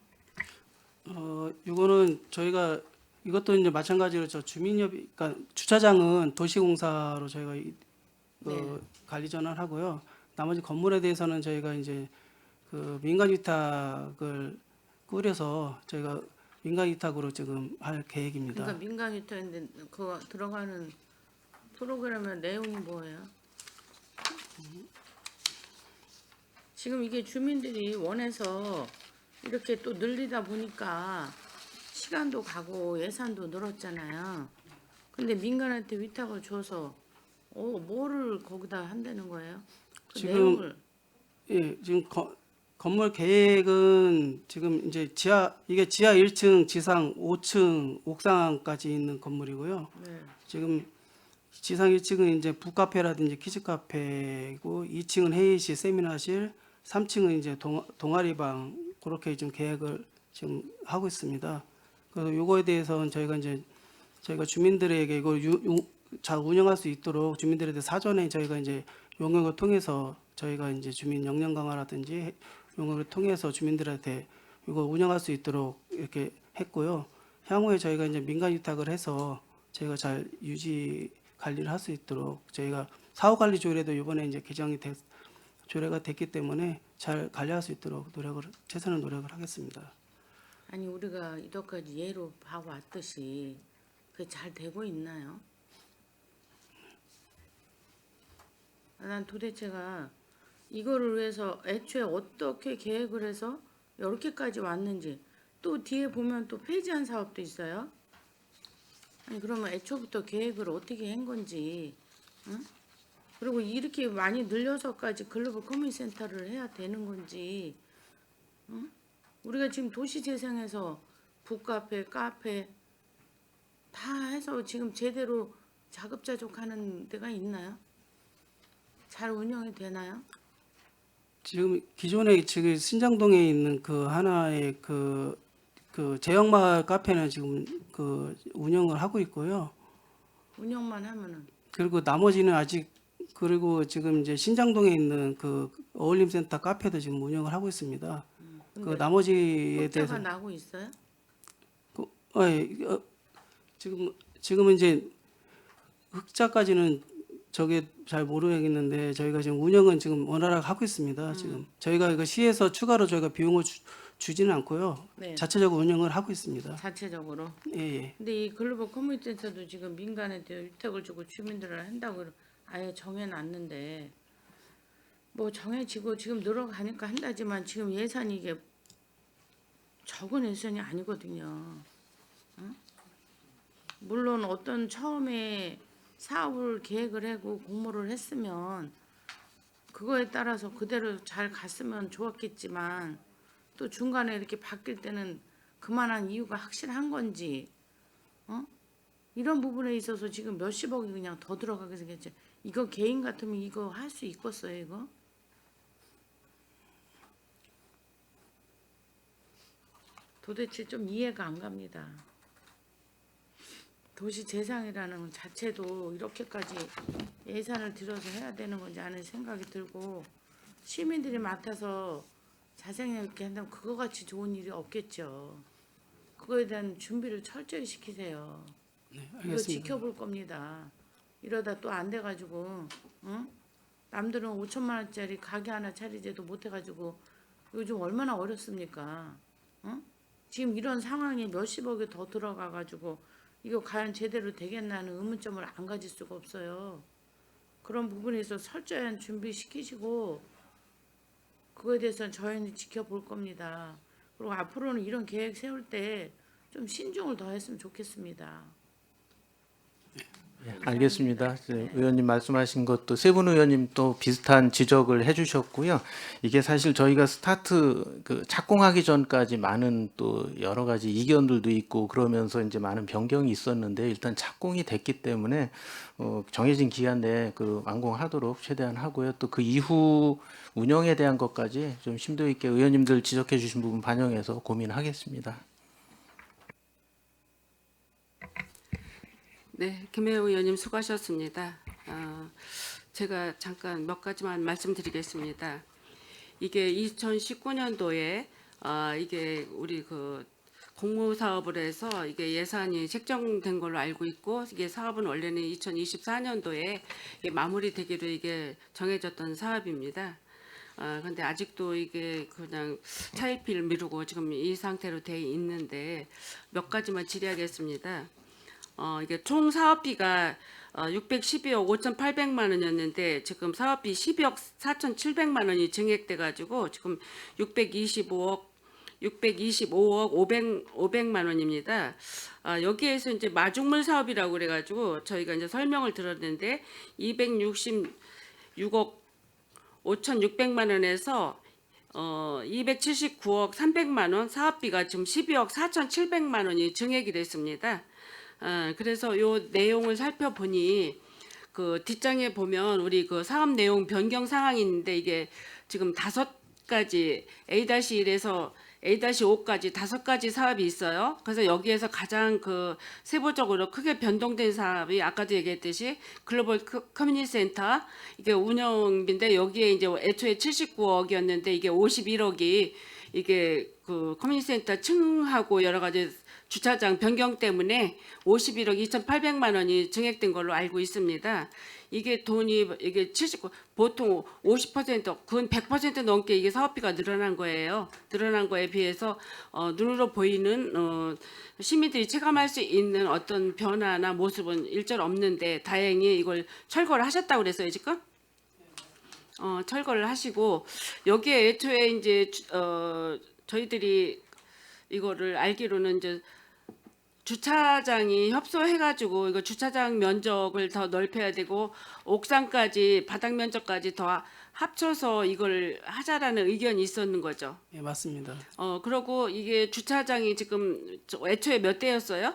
이거는 저희가 이것도 이제 마찬가지로 저 주민협의, 그러니까 주차장은 도시공사로 저희가 관리 전환하고요. 나머지 건물에 대해서는 저희가 이제 그 민간 위탁을 꾸려서 저희가 민간 위탁으로 지금 할 계획입니다. 그러니까 민간 유타인데 그 들어가는 프로그램의 내용이 뭐예요? 지금 이게 주민들이 원해서 이렇게 또 늘리다 보니까 시간도 가고 예산도 늘었잖아요. 근데 민간한테 위탁을 줘서 뭐를 거기다 한다는 거예요? 그 지금 내용을 예, 지금 건물 계획은 지금 이제 이게 지하 1층, 지상 5층, 옥상까지 있는 건물이고요. 네. 지금 지상 1층은 이제 북카페라든지 키즈카페고 2층은 회의실, 세미나실, 3층은 이제 동아리방 그렇게 지금 계획을 지금 하고 있습니다. 그래서 요거에 대해서는 저희가 주민들에게 이걸 잘 운영할 수 있도록 주민들에 대해 사전에 저희가 이제 용역을 통해서 저희가 이제 주민 역량 강화라든지 용역을 통해서 주민들한테 이거 운영할 수 있도록 이렇게 했고요. 향후에 저희가 이제 민간 위탁을 해서 저희가 잘 유지 관리를 할 수 있도록 저희가 사후관리 조례도 이번에 이제 조례가 됐기 때문에 잘 관리할 수 있도록 최선의 노력을 하겠습니다. 아니 우리가 이때까지 예로 봐왔듯이 그게 잘 되고 있나요? 난 도대체가 이거를 위해서 애초에 어떻게 계획을 해서 이렇게까지 왔는지 또 뒤에 보면 또 폐지한 사업도 있어요. 아니 그러면 애초부터 계획을 어떻게 한 건지, 응? 그리고 이렇게 많이 늘려서까지 글로벌 커뮤니티 센터를 해야 되는 건지, 응? 우리가 지금 도시재생에서 북카페, 카페 다 해서 지금 제대로 자급자족하는 데가 있나요? 잘 운영이 되나요? 지금 기존에 지금 신장동에 있는 그 하나의 그 제형마을 카페는 지금 그 운영을 하고 있고요. 운영만 하면은 그리고 나머지는 아직 그리고 지금 이제 신장동에 있는 그 어울림센터 카페도 지금 운영을 하고 있습니다. 그 근데 나머지에 흑자가 대해서 나고 있어요? 지금은 이제 흑자까지는 저게 잘 모르겠는데 저희가 지금 운영은 지금 원활하게 하고 있습니다. 지금 저희가 이거 시에서 추가로 저희가 비용을 주지는 않고요. 네. 자체적으로 운영을 하고 있습니다. 자체적으로. 예, 예. 근데 이 글로벌 커뮤니티 센터도 지금 민간한테 위탁을 주고 주민들을 한다고 아예 정해놨는데 뭐 정해지고 지금 늘어가니까 한다지만 지금 예산이 이게 적은 예산이 아니거든요. 응? 물론 어떤 처음에 사업을 계획을 하고 공모를 했으면 그거에 따라서 그대로 잘 갔으면 좋았겠지만 또 중간에 이렇게 바뀔 때는 그만한 이유가 확실한 건지 이런 부분에 있어서 지금 몇십억이 그냥 더 들어가게 생겼지. 이거 개인 같으면 이거 할 수 있겠어요 이거? 도대체 좀 이해가 안 갑니다. 도시 재생이라는 것 자체도 이렇게까지 예산을 들여서 해야 되는 건지 하는 생각이 들고 시민들이 맡아서 자생력 있게 한다면 그거 같이 좋은 일이 없겠죠. 그거에 대한 준비를 철저히 시키세요. 네, 이거 알겠습니다. 지켜볼 겁니다. 이러다 또 안 돼가지고 응? 남들은 5천만 원짜리 가게 하나 차리지도 못해가지고 요즘 얼마나 어렵습니까? 응? 지금 이런 상황에 몇십억이 더 들어가가지고 이거 과연 제대로 되겠나는 의문점을 안 가질 수가 없어요. 그런 부분에서 철저한 준비시키시고 그거에 대해서는 저희는 지켜볼 겁니다. 그리고 앞으로는 이런 계획 세울 때 좀 신중을 더 했으면 좋겠습니다. 알겠습니다. 의원님 말씀하신 것도 세 분 의원님 또 비슷한 지적을 해주셨고요. 이게 사실 저희가 스타트 착공하기 전까지 많은 또 여러 가지 이견들도 있고 그러면서 이제 많은 변경이 있었는데 일단 착공이 됐기 때문에 정해진 기간 내에 완공하도록 최대한 하고요. 또 그 이후 운영에 대한 것까지 좀 심도 있게 의원님들 지적해 주신 부분 반영해서 고민하겠습니다. 네, 김혜우 의원님 수고하셨습니다. 제가 잠깐 몇 가지만 말씀드리겠습니다. 이게 2019년도에 이게 우리 그 공모 사업을 해서 이게 예산이 책정된 걸로 알고 있고, 이게 사업은 원래는 2024년도에 이게 마무리되기로 이게 정해졌던 사업입니다. 근데 아직도 이게 그냥 차일피일 미루고 지금 이 상태로 돼 있는데 몇 가지만 질의하겠습니다. 이게 총 사업비가 612억 5,800만 원이었는데 지금 사업비 12억 4,700만 원이 증액돼 가지고 지금 625억 500만 원입니다. 여기에서 이제 마중물 사업이라고 그래가지고 저희가 이제 설명을 들었는데 266억 5,600만 원에서 279억 300만 원 사업비가 지금 12억 4,700만 원이 증액이 됐습니다. 그래서 요 내용을 살펴보니 그 뒷장에 보면 우리 그 사업 내용 변경 상황이 있는데 이게 지금 5가지 A-1에서 A-5까지 5가지 사업이 있어요. 그래서 여기에서 가장 그 세부적으로 크게 변동된 사업이 아까도 얘기했듯이 글로벌 커뮤니티 센터 이게 운영비인데 여기에 이제 애초에 79억이었는데 이게 51억이 이게 그 커뮤니티 센터 층하고 여러 가지 주차장 변경 때문에 51억 2,800만 원이 증액된 걸로 알고 있습니다. 이게 돈이 이게 79 보통 50% 근 100% 넘게 이게 사업비가 늘어난 거예요. 늘어난 거에 비해서 눈으로 보이는 시민들이 체감할 수 있는 어떤 변화나 모습은 일절 없는데 다행히 이걸 철거를 하셨다고 그랬어요 지금? 철거를 하시고 여기에 애초에 이제 저희들이 이거를 알기로는 이제 주차장이 협소해가지고 이거 주차장 면적을 더 넓혀야 되고 옥상까지 바닥 면적까지 더 합쳐서 이걸 하자라는 의견이 있었는 거죠. 예, 맞습니다. 그리고 이게 주차장이 지금 애초에 몇 대였어요?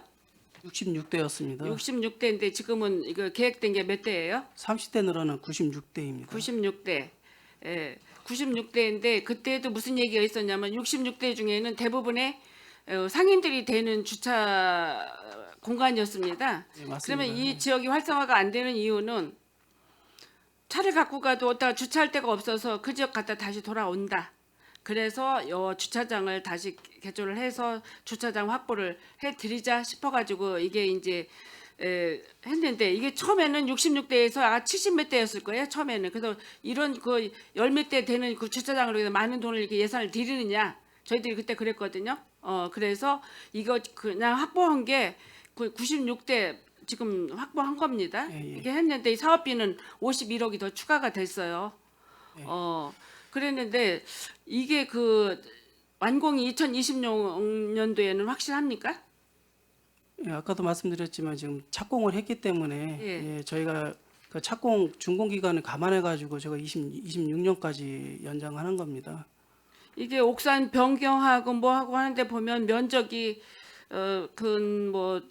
66대였습니다. 66대인데 지금은 이거 계획된 게 몇 대예요? 30대 늘어난 96대입니다. 96대. 예, 96대인데 그때도 무슨 얘기가 있었냐면 66대 중에는 대부분의 상인들이 되는 주차 공간이었습니다. 예, 맞습니다. 그러면 이 지역이 활성화가 안 되는 이유는 차를 갖고 가도 어디다 주차할 데가 없어서 그 지역 갔다 다시 돌아온다. 그래서 이 주차장을 다시 개조를 해서 주차장 확보를 해드리자 싶어가지고 이게 이제 했는데 이게 처음에는 66대에서 70몇 대였을 거예요. 처음에는. 그래서 이런 그 열 몇 대 되는 그 주차장으로 해서 많은 돈을 이렇게 예산을 들이느냐. 저희들이 그때 그랬거든요. 그래서 이거 그냥 확보한 게 96대 지금 확보한 겁니다. 예, 예. 이게 했는데 이 사업비는 51억이 더 추가가 됐어요. 그랬는데 이게 그 완공이 2026년도에는 확실합니까? 예, 아까도 말씀드렸지만 지금 착공을 했기 때문에 예. 예, 저희가 그 착공 준공 기간을 감안해 가지고 제가 26년까지 연장하는 겁니다. 이게 옥산 변경하고 뭐 하고 하는데 보면 면적이 근 뭐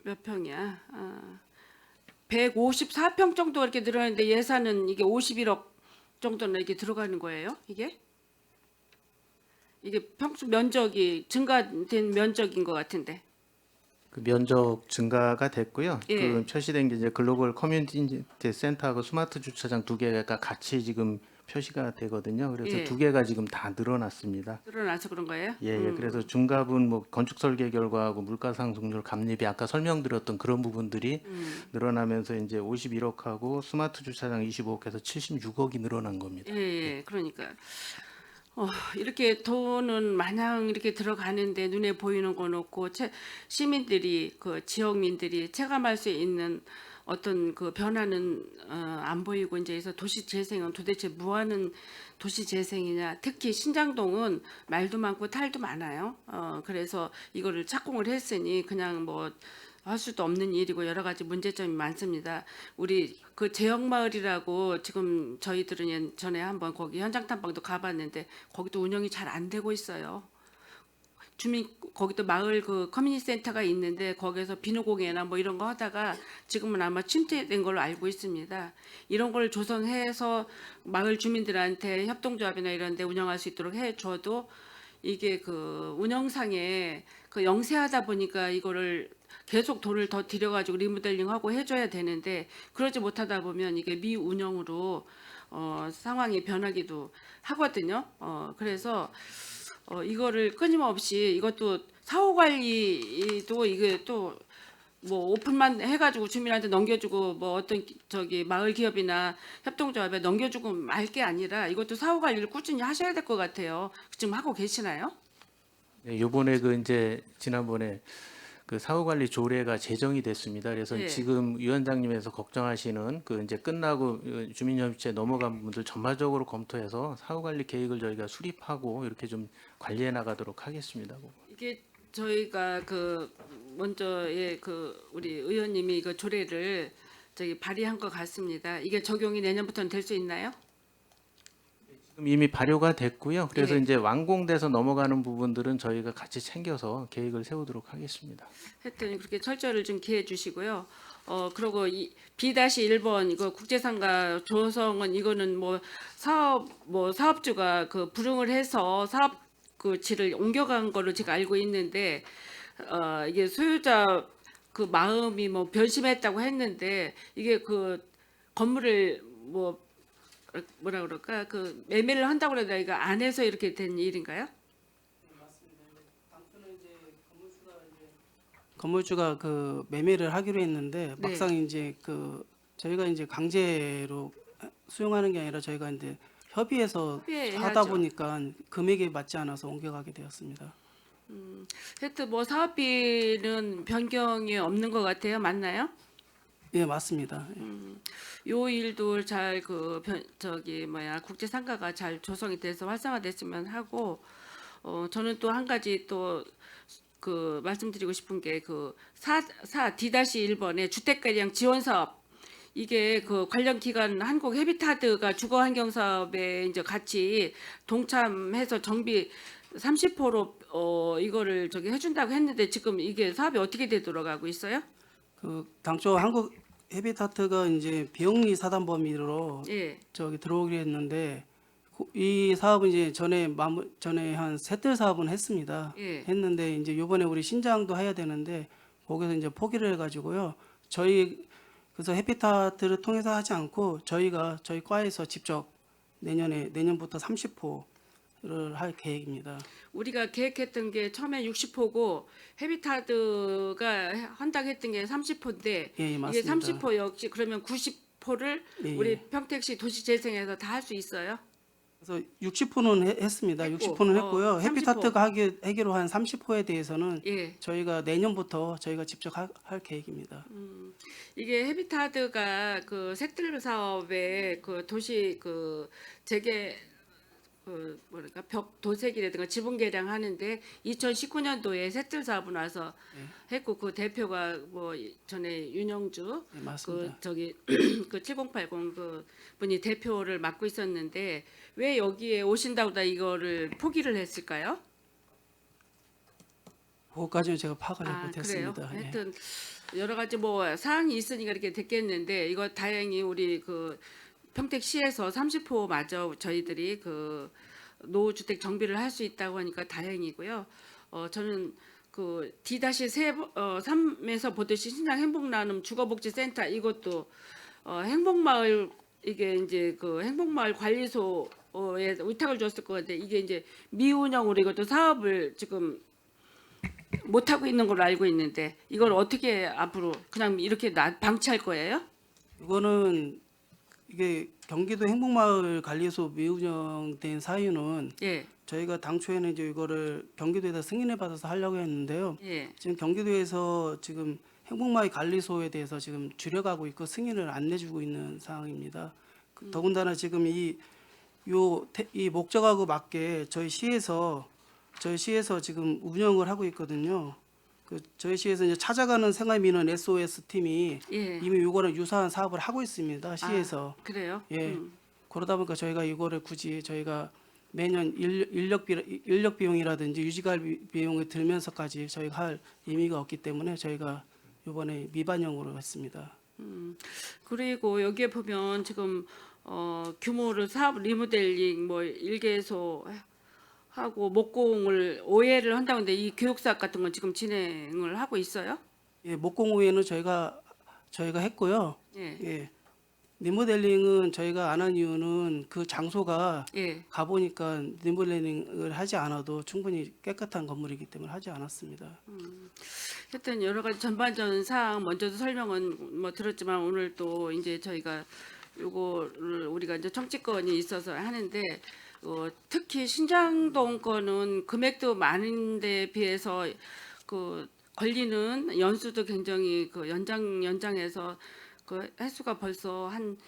몇 평이야? 154평 정도 이렇게 늘어나는데 예산은 이게 51억 정도는 이렇게 들어가는 거예요. 이게 평수 면적이 증가된 면적인 것 같은데. 그 면적 증가가 됐고요. 예. 그 표시된 게 이제 글로벌 커뮤니티 센터하고 스마트 주차장 두 개가 같이 지금 표시가 되거든요. 그래서 예. 두 개가 지금 다 늘어났습니다. 늘어나서 그런 거예요? 예, 예. 그래서 중갑은 뭐 건축 설계 결과하고 물가 상승률 감립이 아까 설명드렸던 그런 부분들이 늘어나면서 이제 51억하고 스마트 주차장 25억에서 76억이 늘어난 겁니다. 예. 그러니까 이렇게 돈은 마냥 이렇게 들어가는데 눈에 보이는 건 없고 시민들이 그 지역민들이 체감할 수 있는 어떤 그 변화는 안 보이고 이제 그래서 도시 재생은 도대체 뭐 하는 도시 재생이냐. 특히 신장동은 말도 많고 탈도 많아요. 그래서 이거를 착공을 했으니 그냥 뭐 할 수도 없는 일이고 여러 가지 문제점이 많습니다. 우리 그 제역마을이라고 지금 저희들은 전에 한번 거기 현장 탐방도 가봤는데 거기도 운영이 잘 안 되고 있어요. 거기도 마을 그 커뮤니티 센터가 있는데 거기서 비누공예나 뭐 이런 거 하다가 지금은 아마 침체된 걸로 알고 있습니다. 이런 걸 조성해서 마을 주민들한테 협동조합이나 이런 데 운영할 수 있도록 해줘도 이게 그 운영상에 그 영세하다 보니까 이거를 계속 돈을 더 들여가지고 리모델링하고 해줘야 되는데 그러지 못하다 보면 이게 미운영으로 상황이 변하기도 하거든요. 그래서 이거를 끊임없이 이것도 사후 관리도 이게 또 뭐 오픈만 해가지고 주민한테 넘겨주고 뭐 어떤 저기 마을 기업이나 협동조합에 넘겨주고 말 게 아니라 이것도 사후 관리를 꾸준히 하셔야 될 것 같아요. 지금 하고 계시나요? 네, 요번에 그 이제 지난번에 그 사후관리 조례가 제정이 됐습니다. 그래서 예. 지금 위원장님에서 걱정하시는 그 이제 끝나고 주민협의체 넘어간 부분들 전반적으로 검토해서 사후관리 계획을 저희가 수립하고 이렇게 좀 관리해 나가도록 하겠습니다. 이게 저희가 그 먼저의 그 우리 의원님이 그 조례를 저기 발의한 것 같습니다. 이게 적용이 내년부터는 될 수 있나요? 지금 이미 발효가 됐고요. 그래서 예. 이제 완공돼서 넘어가는 부분들은 저희가 같이 챙겨서 계획을 세우도록 하겠습니다. 하여튼 그렇게 철저를 좀 기해 주시고요. 그리고 이 B-1번 이거 국제상가 조성은 이거는 뭐 사업주가 그 불응을 해서 사업 그 지를 옮겨간 걸로 제가 알고 있는데 이게 소유자 그 마음이 뭐 변심했다고 했는데 이게 그 건물을 뭐라 그럴까 그 매매를 한다고 그래도 이거 안 해서 이렇게 된 일인가요? 건물주가 그 매매를 하기로 했는데 네. 막상 이제 그 저희가 이제 강제로 수용하는 게 아니라 저희가 이제 협의해서 협의해야죠. 하다 보니까 금액에 맞지 않아서 옮겨가게 되었습니다. 하여튼 뭐 사업비는 변경이 없는 것 같아요. 맞나요? 예, 맞습니다. 요 일도 잘 그 저기 뭐야 국제 상가가 잘 조성이 돼서 활성화됐으면 하고 저는 또 한 가지 또 그 말씀드리고 싶은 게 그 D-1번의 주택가량 지원 사업 이게 그 관련 기관 한국 헤비타드가 주거 환경 사업에 이제 같이 동참해서 정비 30%로 이거를 저기 해준다고 했는데 지금 이게 사업이 어떻게 되도록 하고 있어요? 그 당초 한국 헤비타트가 이제 비영리 사단 범위로 예. 저기 들어오기로 했는데 이 사업은 이제 전에 한 셋들 사업은 했습니다. 예. 했는데 이제 요번에 우리 신장도 해야 되는데 거기서 이제 포기를 해가지고요. 그래서 헤비타트를 통해서 하지 않고 저희 과에서 직접 내년부터 30호를 할 계획입니다. 우리가 계획했던 게 처음에 60호고 헤비타드가 한다고 했던 게 30호인데 예, 예, 이게 맞습니다. 30호 역시 그러면 90호를 예, 예. 우리 평택시 도시재생에서 다 할 수 있어요? 그래서 60호는 했습니다. 했고, 60호는 했고요. 30호. 헤비타트가 하기로 한 30호에 대해서는 예. 저희가 내년부터 저희가 직접 할 계획입니다. 이게 헤비타드가 그 색들 사업에 그 도시 그 재개 그 뭐랄까 벽 도색이라든가 지붕 개량 하는데 2019년도에 색들 사업을 와서 했고 그 대표가 뭐 전에 윤영주 네, 그 맞습니다. 저기 그 7080 그 분이 대표를 맡고 있었는데 왜 여기에 오신다고 다 이거를 포기를 했을까요? 그것까지는 제가 파악을 그래요? 못했습니다. 예. 하여튼 여러 가지 뭐 사항이 있으니까 이렇게 됐겠는데 이거 다행히 우리 그 평택시에서 30호마저 저희들이 그 노후주택 정비를 할 수 있다고 하니까 다행이고요. 저는 그 D-3에서 보듯이 신장 행복나눔 주거복지센터 이것도 행복마을 이게 이제 그 행복마을 관리소에 위탁을 줬을 것 같은데 이게 이제 미운영으로 이것도 사업을 지금 못 하고 있는 걸로 알고 있는데 이걸 어떻게 앞으로 그냥 이렇게 방치할 거예요? 이거는 이게 경기도 행복마을 관리소 미운영된 사유는 예, 저희가 당초에는 이제 이거를 경기도에다 승인을 받아서 하려고 했는데요. 예. 지금 경기도에서 지금 행복마을 관리소에 대해서 지금 줄여가고 있고 승인을 안 내주고 있는 상황입니다. 더군다나 지금 이 목적하고 맞게 저희 시에서 지금 운영을 하고 있거든요. 저희 시에서 이제 찾아가는 생활민원 SOS 팀이 예. 이미 이거랑 유사한 사업을 하고 있습니다. 시에서. 그래요? 예. 그러다 보니까 저희가 이거를 굳이 저희가 매년 인력 비용이라든지 유지갈 비용을 들면서까지 저희가 할 의미가 없기 때문에 저희가 이번에 미반영으로 했습니다. 그리고 여기에 보면 지금 규모를 사업 리모델링 뭐 1개소 하고 목공을 오해를 한다는데 이 교육 사업 같은 건 지금 진행을 하고 있어요? 예, 목공후에는 저희가 했고요. 예. 예. 리모델링은 저희가 안 한 이유는 그 장소가 예. 가보니까 리모델링을 하지 않아도 충분히 깨끗한 건물이기 때문에 하지 않았습니다. 하여튼 여러 가지 전반적인 사항 먼저도 설명은 뭐 들었지만 오늘 또 이제 저희가 요거를 우리가 이제 청지권이 있어서 하는데 특히 신장동 거는 금액도 많은데 비해서 그 걸리는 연수도 굉장히 그 연장해서 그 횟수가 벌써 한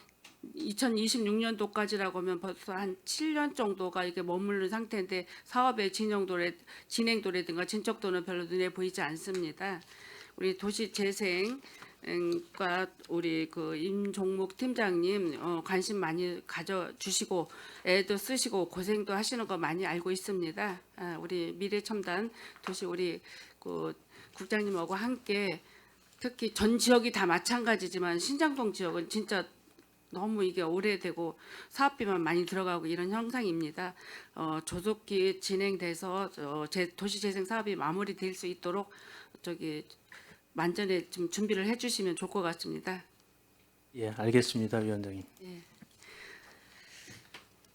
2026년도까지라고 하면 벌써 한 7년 정도가 이렇게 머무르는 상태인데 사업의 진행도라든가 진척도는 별로 눈에 보이지 않습니다. 우리 도시재생과 우리 그 임종묵 팀장님 관심 많이 가져주시고 애도 쓰시고 고생도 하시는 거 많이 알고 있습니다. 우리 미래첨단 도시 우리 그 국장님하고 함께 특히 전 지역이 다 마찬가지지만 신장동 지역은 진짜 너무 이게 오래되고 사업비만 많이 들어가고 이런 형상입니다. 조속히 진행돼서 도시재생 사업이 마무리될 수 있도록 만전에 좀 준비를 해주시면 좋을 것 같습니다. 예, 알겠습니다, 위원장님.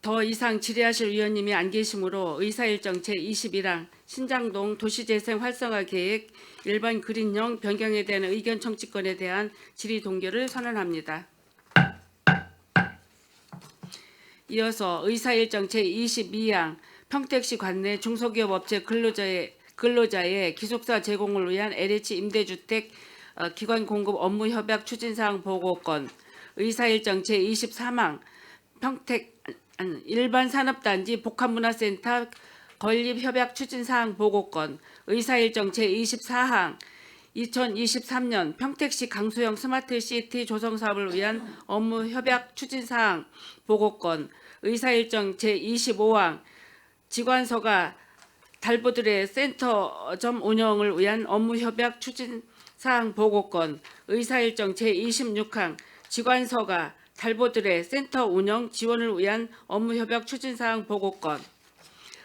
더 이상 질의하실 위원님이 안 계시므로 의사일정 제21항 신장동 도시재생 활성화 계획 일반 그린형 변경에 대한 의견 청취권에 대한 질의 동결을 선언합니다. 이어서 의사일정 제22항 평택시 관내 중소기업 업체 근로자의 기숙사 제공을 위한 LH 임대주택 기관 공급 업무 협약 추진사항 보고권, 의사일정 제23항 평택 일반 산업단지 복합문화센터 건립 협약 추진사항 보고권, 의사일정 제24항 2023년 평택시 강소형 스마트시티 조성 사업을 위한 업무 협약 추진사항 보고권, 의사일정 제25항 지관서가 달보들의 센터점 운영을 위한 업무 협약 추진사항 보고권, 의사일정 제26항 지관서가 달보들의 센터 운영 지원을 위한 업무 협약 추진사항 보고권,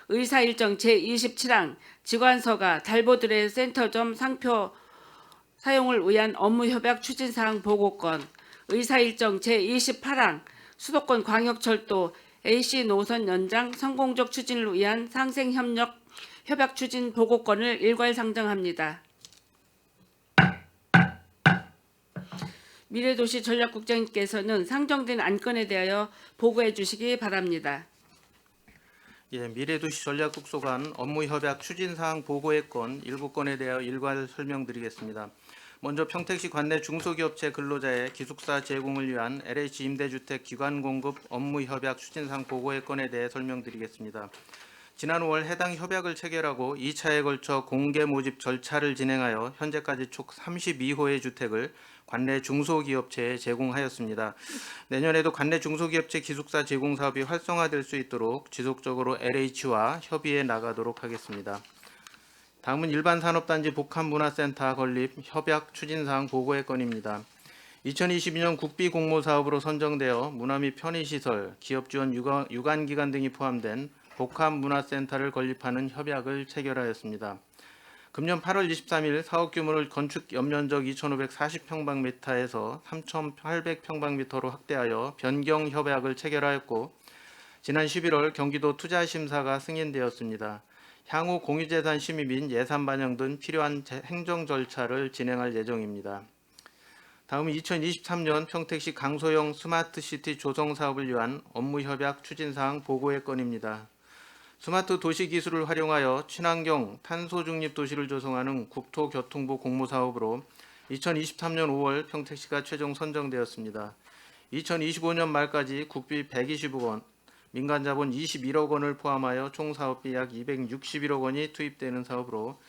의사일정 제27항 지관서가 달보들의 센터점 상표 사용을 위한 업무 협약 추진사항 보고권, 의사일정 제28항 수도권 광역철도 AC 노선 연장 성공적 추진을 위한 상생협력 협약 추진 보고권을 일괄 상정합니다. 미래도시 전략국장님께서는 상정된 안건에 대하여 보고해 주시기 바랍니다. 예, 미래도시 전략국 소관 업무협약 추진사항 보고의 건 일부 건에 대하여 일괄 설명드리겠습니다. 먼저 평택시 관내 중소기업체 근로자의 기숙사 제공을 위한 LH 임대주택 기관 공급 업무협약 추진사항 보고의 건에 대해 설명드리겠습니다. 지난 5월 해당 협약을 체결하고 2차에 걸쳐 공개 모집 절차를 진행하여 현재까지 총 32호의 주택을 관내 중소기업체에 제공하였습니다. 내년에도 관내 중소기업체 기숙사 제공 사업이 활성화될 수 있도록 지속적으로 LH와 협의해 나가도록 하겠습니다. 다음은 일반 산업단지 복합문화센터 건립 협약 추진사항 보고의 건입니다. 2022년 국비 공모 사업으로 선정되어 문화 및 편의시설, 기업 지원 유관기관 등이 포함된 복합문화센터를 건립하는 협약을 체결하였습니다. 금년 8월 23일 사업 규모를 건축 연면적 2,540평방미터에서 3,800평방미터로 확대하여 변경 협약을 체결하였고 지난 11월 경기도 투자심사가 승인되었습니다. 향후 공유재산 심의 및 예산 반영 등 필요한 행정 절차를 진행할 예정입니다. 다음은 2023년 평택시 강소형 스마트시티 조성 사업을 위한 업무협약 추진사항 보고의 건입니다. 스마트 도시 기술을 활용하여 친환경 탄소 중립 도시를 조성하는 국토교통부 공모사업으로 2023년 5월 평택시가 최종 선정되었습니다. 2025년 말까지 국비 120억 원, 민간 자본 21억 원을 포함하여 총 사업비 약 261억 원이 투입되는 사업으로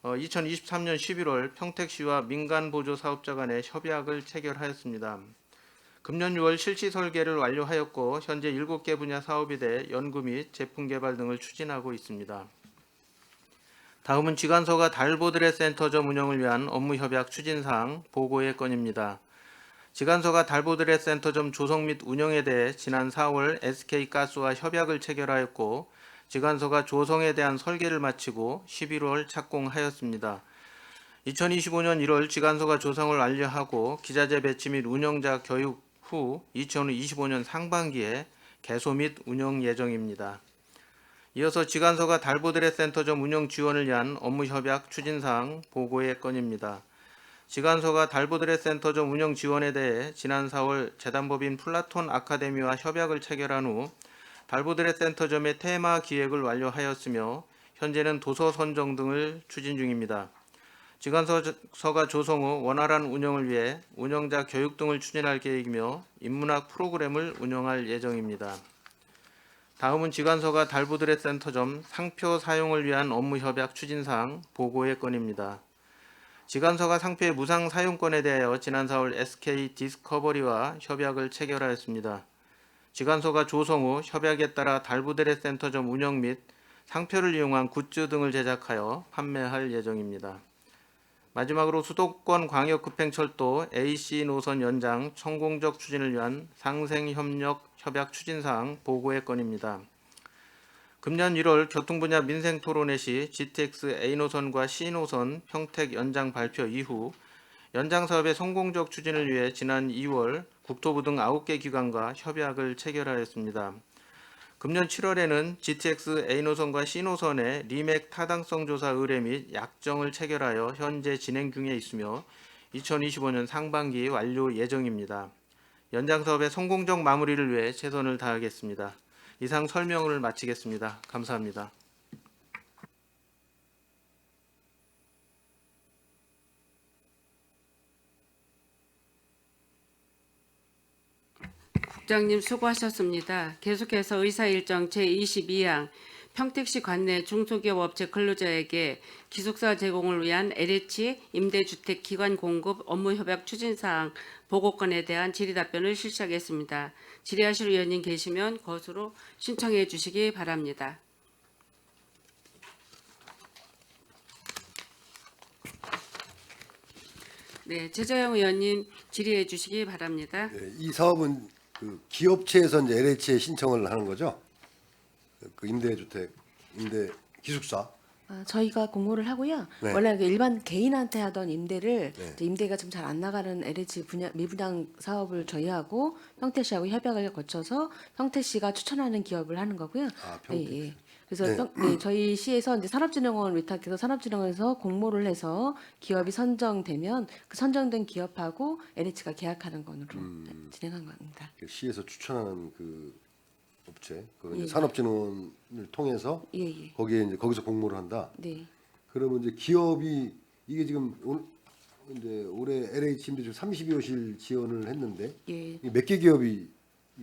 2023년 11월 평택시와 민간 보조 사업자 간의 협약을 체결하였습니다. 금년 6월 실시 설계를 완료하였고 현재 7개 분야 사업에 대해 연구 및 제품 개발 등을 추진하고 있습니다. 다음은 지관서가 달보드레 센터점 운영을 위한 업무협약 추진사항 보고의 건입니다. 지관서가 달보드레 센터점 조성 및 운영에 대해 지난 4월 SK가스와 협약을 체결하였고 지간소가 조성에 대한 설계를 마치고 11월 착공하였습니다. 2025년 1월 지간소가 조성을 완료하고 기자재 배치 및 운영자 교육 후 2025년 상반기에 개소 및 운영 예정입니다. 이어서 지간소가 달보드레센터점 운영 지원을 위한 업무 협약 추진사항 보고의 건입니다. 지간소가 달보드레센터점 운영 지원에 대해 지난 4월 재단법인 플라톤 아카데미와 협약을 체결한 후 달보드레센터점의 테마 기획을 완료하였으며 현재는 도서 선정 등을 추진 중입니다. 지간소가 조성 후 원활한 운영을 위해 운영자 교육 등을 추진할 계획이며 인문학 프로그램을 운영할 예정입니다. 다음은 지간소가 달보드레센터점 상표 사용을 위한 업무 협약 추진사항 보고의 건입니다. 지간소가 상표의 무상 사용권에 대하여 지난 4월 SK 디스커버리와 협약을 체결하였습니다. 지간소가 조성 후 협약에 따라 달보드레센터점 운영 및 상표를 이용한 굿즈 등을 제작하여 판매할 예정입니다. 마지막으로 수도권 광역급행철도 AC 노선 연장 성공적 추진을 위한 상생협력 협약 추진사항 보고의 건입니다. 금년 1월 교통분야 민생토론회 시 GTX A노선과 C노선 평택 연장 발표 이후 연장 사업의 성공적 추진을 위해 지난 2월 국토부 등 9개 기관과 협약을 체결하였습니다. 금년 7월에는 GTX A노선과 C노선의 리맥 타당성 조사 의뢰 및 약정을 체결하여 현재 진행 중에 있으며 2025년 상반기 완료 예정입니다. 연장 사업의 성공적 마무리를 위해 최선을 다하겠습니다. 이상 설명을 마치겠습니다. 감사합니다. 국장님 수고하셨습니다. 계속해서 의사일정 제22항 평택시 관내 중소기업 업체 근로자에게 기숙사 제공을 위한 LH 임대주택 기관 공급 업무 협약 추진사항 보고건에 대한 질의답변을 실시하겠습니다. 질의하실 의원님 계시면 것으로 신청해 주시기 바랍니다. 네, 최재형 의원님 질의해 주시기 바랍니다. 네, 이 사업은 그 기업체에서 이제 LH에 신청을 하는 거죠? 그 임대주택, 임대 기숙사. 저희가 공모를 하고요. 네. 원래 그 일반 개인한테 하던 임대를 네. 이제 임대가 좀 잘 안 나가는 LH 미분양 사업을 저희하고 평택시하고 협약을 거쳐서 평택시가 추천하는 기업을 하는 거고요. 아, 평택시. 예. 그래서 네. 저희 시에서 이제 산업진흥원 위탁해서 산업진흥원에서 공모를 해서 기업이 선정되면 그 선정된 기업하고 LH가 계약하는 건으로 진행한 겁니다. 그 시에서 추천하는 그 업체, 그 예. 이제 산업진흥원을 통해서 예, 예. 거기에 이제 거기서 공모를 한다. 네. 그러면 이제 기업이 이게 지금 이제 올해 LH 임대주 32호실 지원을 했는데 예. 몇 개 기업이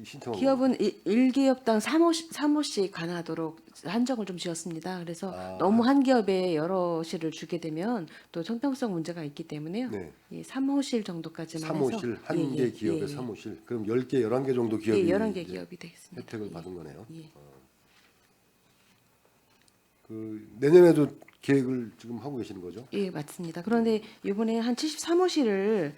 신청한 기업은 1기업당 3호씩 가능하도록 한정을 좀 지었습니다. 그래서 너무 한 기업에 여러 실을 주게 되면 또 형평성 문제가 있기 때문에요. 네. 예, 3호실 정도까지만 해서 3호실 한 개 기업에 3호실. 그럼 10개, 11개 정도 기업이 예, 11개 이제 기업이 되겠습니다. 혜택을 예. 받은 거네요. 예. 그 내년에도 계획을 지금 하고 계시는 거죠? 예, 맞습니다. 그런데 이번에 한 73호실을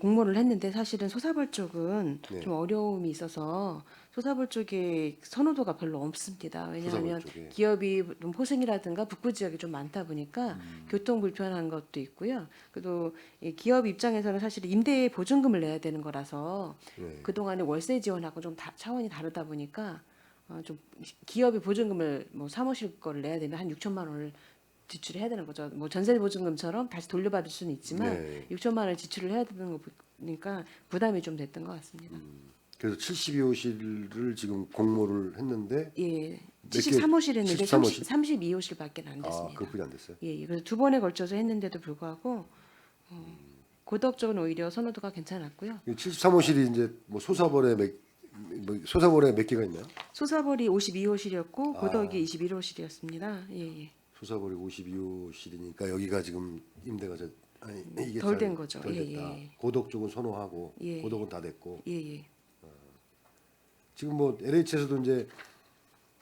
공모를 했는데 사실은 소사벌 쪽은 네. 좀 어려움이 있어서 소사벌 쪽에 선호도가 별로 없습니다. 왜냐하면 소사벌 쪽에. 기업이 좀 호승이라든가 북부 지역이 좀 많다 보니까 교통 불편한 것도 있고요. 그래도 이 기업 입장에서는 사실 임대 보증금을 내야 되는 거라서 네. 그동안에 월세 지원하고 좀 차원이 다르다 보니까 좀 기업이 보증금을 뭐 사무실 거를 내야 되면 한 6천만 원을 지출해야 되는 거죠. 뭐 전세 보증금처럼 다시 돌려받을 수는 있지만 네. 6천만 원을 지출을 해야 되는 거 보니까 부담이 좀 됐던 것 같습니다. 그래서 72호실을 지금 공모를 했는데 예, 몇 개? 73호실 했는데 73호실? 32호실밖에 안 아, 됐습니다. 그것뿐이 안 됐어요. 예, 그래서 두 번에 걸쳐서 했는데도 불구하고 고덕 쪽은 오히려 선호도가 괜찮았고요. 73호실이 이제 뭐 소사벌에 소사벌에 몇 개가 있나요? 소사벌이 52호실이었고 아. 고덕이 21호실이었습니다. 예, 예. 소사벌이 52호실이니까 여기가 지금 임대가 이게 덜 잘 된 거죠. 덜 예, 됐다. 예. 고덕 쪽은 선호하고 예. 고덕은 다 됐고 예, 예. 지금 뭐 LH에서도 이제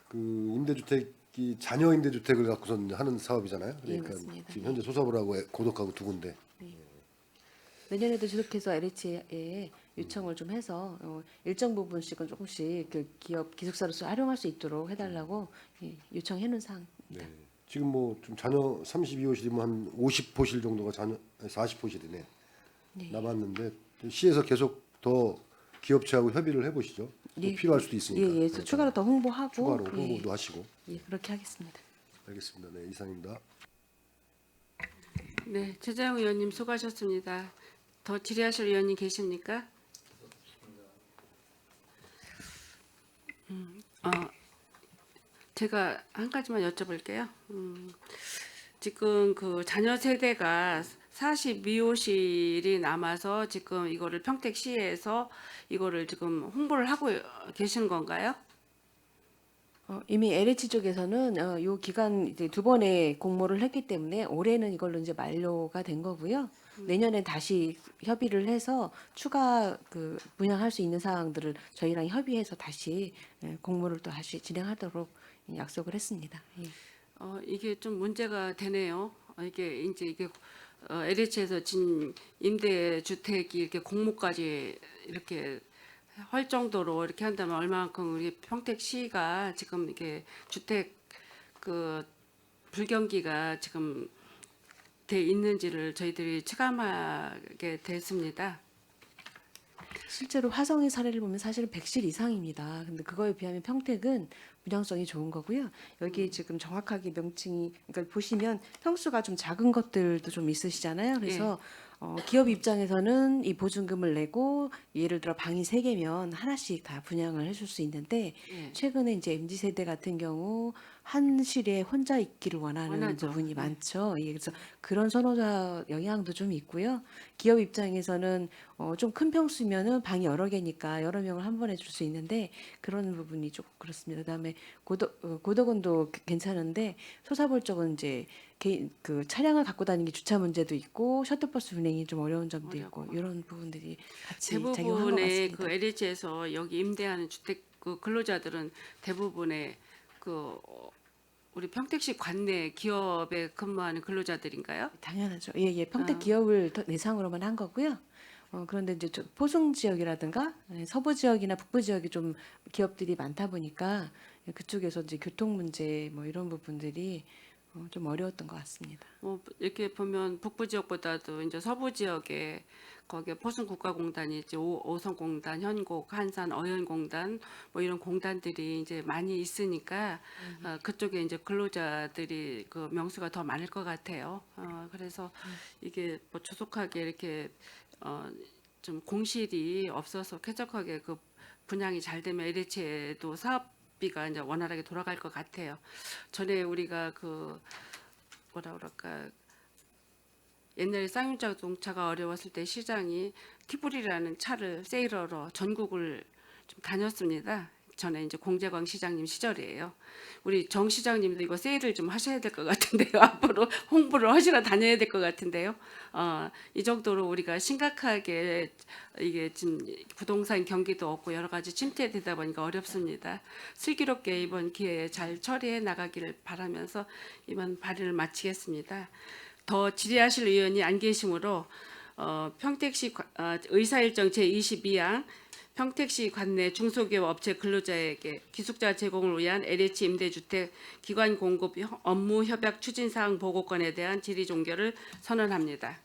그 임대주택이 자녀 임대주택을 갖고서 이제 하는 사업이잖아요. 예, 그러니까 맞습니다. 지금 현재 소사벌하고 고덕하고 두 군데. 내년에도 지속해서 LH에 요청을 좀 해서 일정 부분씩은 조금씩 그 기업 기숙사로서 활용할 수 있도록 해달라고 요청해 놓은 사항. 네. 지금 뭐 좀 자녀 32호실이면 한 50호실 정도가 자녀 40호실이네. 네. 남았는데 시에서 계속 더 기업체하고 협의를 해보시죠. 또 예. 필요할 수도 있으니까. 예, 예. 추가로 더 홍보하고 추가로 홍보도 하시고. 예, 그렇게 하겠습니다. 알겠습니다. 네, 이상입니다. 네, 최재형 의원님 수고하셨습니다. 더 질의하실 의원님 계십니까? 제가 한 가지만 여쭤볼게요. 지금 그 자녀 세대가 42호실이 남아서 지금 이거를 평택시에서 이거를 지금 홍보를 하고 계신 건가요? 이미 LH 쪽에서는 요 기간 이제 두 번의 공모를 했기 때문에 올해는 이걸로 이제 만료가 된 거고요. 내년에 다시 협의를 해서 추가 그 분양할 수 있는 사항들을 저희랑 협의해서 다시 공모를 또 다시 진행하도록 약속을 했습니다. 예. 이게 좀 문제가 되네요. 이게 이제 이게 LH에서 진 임대 주택이 이렇게 공모까지 이렇게 할 정도로 이렇게 한다면 얼마만큼 우리 평택시가 지금 이게 주택 그 불경기가 지금 돼 있는지를 저희들이 체감하게 됐습니다. 실제로 화성의 사례를 보면 사실은 100실 이상입니다. 근데 그거에 비하면 평택은 분양성이 좋은 거고요. 여기 지금 정확하게 명칭이 그러니까 보시면 평수가 좀 작은 것들도 좀 있으시잖아요. 그래서 기업 입장에서는 이 보증금을 내고 예를 들어 방이 3개면 하나씩 다 분양을 해줄 수 있는데 예. 최근에 이제 MZ 세대 같은 경우 한 실에 혼자 있기를 원하는 원하죠. 부분이 네. 많죠. 예, 그래서 그런 선호자 영향도 좀 있고요. 기업 입장에서는 좀 큰 평수면은 방이 여러 개니까 여러 명을 한 번에 줄 수 있는데 그런 부분이 조금 그렇습니다. 그다음에 고덕원도 괜찮은데 소사볼 쪽은 이제 그 차량을 갖고 다니기 주차 문제도 있고 셔틀버스 운행이 좀 어려운 점도 있고 이런 부분들이 같이 작용한 것 대부분의 같습니다. 그 LH에서 여기 임대하는 주택 그 근로자들은 대부분의 그 우리 평택시 관내 기업에 근무하는 근로자들인가요? 당연하죠. 예, 예. 평택 기업을 대상으로만 한 거고요. 그런데 이제 포승 지역이라든가 서부 지역이나 북부 지역이 좀 기업들이 많다 보니까 그쪽에서 이제 교통 문제 뭐 이런 부분들이 좀 어려웠던 것 같습니다. 이렇게 보면 북부 지역보다도 이제 서부 지역에 거기에 포승국가공단이 이제 오성공단, 현곡, 한산, 어현공단 뭐 이런 공단들이 이제 많이 있으니까 그쪽에 이제 근로자들이 그 명수가 더 많을 것 같아요. 그래서 이게 뭐 조속하게 이렇게 좀 공실이 없어서 쾌적하게 그 분양이 잘 되면 LH에도 사업비가 이제 원활하게 돌아갈 것 같아요. 전에 우리가 그 뭐라 그럴까 옛날에 쌍용자동차가 어려웠을 때 시장이 티브리라는 차를 세일러로 전국을 좀 다녔습니다. 전에 이제 공재광 시장님 시절이에요. 우리 정 시장님도 이거 세일을 좀 하셔야 될 것 같은데요. 앞으로 홍보를 하시러 다녀야 될 것 같은데요. 이 정도로 우리가 심각하게 이게 지금 부동산 경기도 없고 여러 가지 침체되다 보니까 어렵습니다. 슬기롭게 이번 기회에 잘 처리해 나가기를 바라면서 이번 발의를 마치겠습니다. 더 질의하실 의원이 안 계시므로 평택시 의사일정 제22항 평택시 관내 중소기업 업체 근로자에게 기숙자 제공을 위한 LH 임대주택 기관 공급 업무 협약 추진 사항 보고권에 대한 질의 종결을 선언합니다.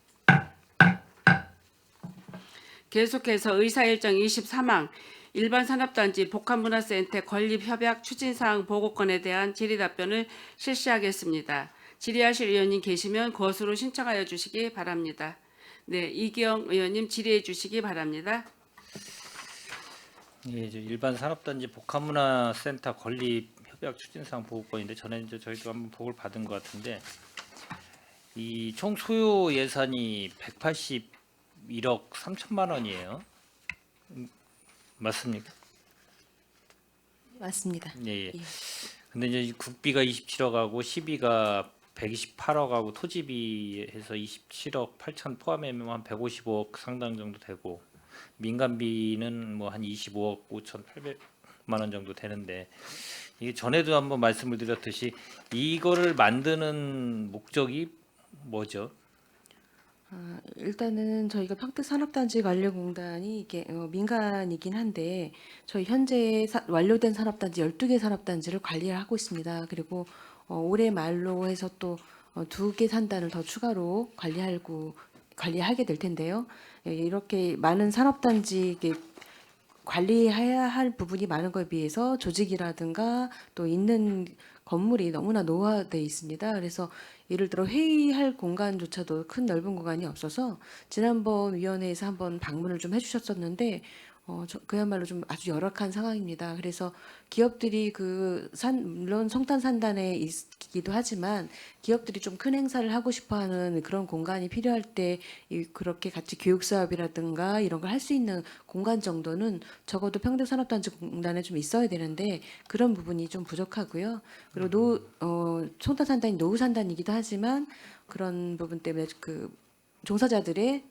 계속해서 의사일정 23항 일반 산업단지 복합문화센터 건립 협약 추진 사항 보고권에 대한 질의 답변을 실시하겠습니다. 질의하실 의원님 계시면 것으로 신청하여 주시기 바랍니다. 네, 이기영 의원님 질의해 주시기 바랍니다. 예, 이제 일반 산업단지 복합문화센터 건립 협약 추진사항 보고권인데 전에 이제 저희도 한번 보고를 받은 것 같은데 이 총 소요 예산이 181억 3천만 원이에요. 맞습니까? 맞습니다. 예, 예. 예. 근데 이제 국비가 27억하고 시비가 128억하고 토지비 해서 27억 8천 포함하면 한 155억 상당 정도 되고 민간비는 뭐 한 25억 5,800만 원 정도 되는데 이게 전에도 한번 말씀을 드렸듯이 이거를 만드는 목적이 뭐죠? 일단은 저희가 평택산업단지관리공단이 이게 민간이긴 한데 저희 현재 완료된 산업단지 12개 산업단지를 관리를 하고 있습니다. 그리고 올해 말로 해서 또 2개 산단을 더 추가로 관리하게 될 텐데요. 예, 이렇게 많은 산업단지 이게 관리해야 할 부분이 많은 것에 비해서 조직이라든가 또 있는 건물이 너무나 노화되어 있습니다. 그래서 예를 들어 회의할 공간조차도 큰 넓은 공간이 없어서 지난번 위원회에서 한번 방문을 좀 해주셨었는데 그야말로 좀 아주 열악한 상황입니다. 그래서 기업들이 물론 성탄 산단에 있기도 하지만 기업들이 좀 큰 행사를 하고 싶어하는 그런 공간이 필요할 때 그렇게 같이 교육 사업이라든가 이런 걸 할 수 있는 공간 정도는 적어도 평택산업단지공단에 좀 있어야 되는데 그런 부분이 좀 부족하고요. 그리고 성탄 산단이 노후 산단이기도 하지만 그런 부분 때문에 종사자들의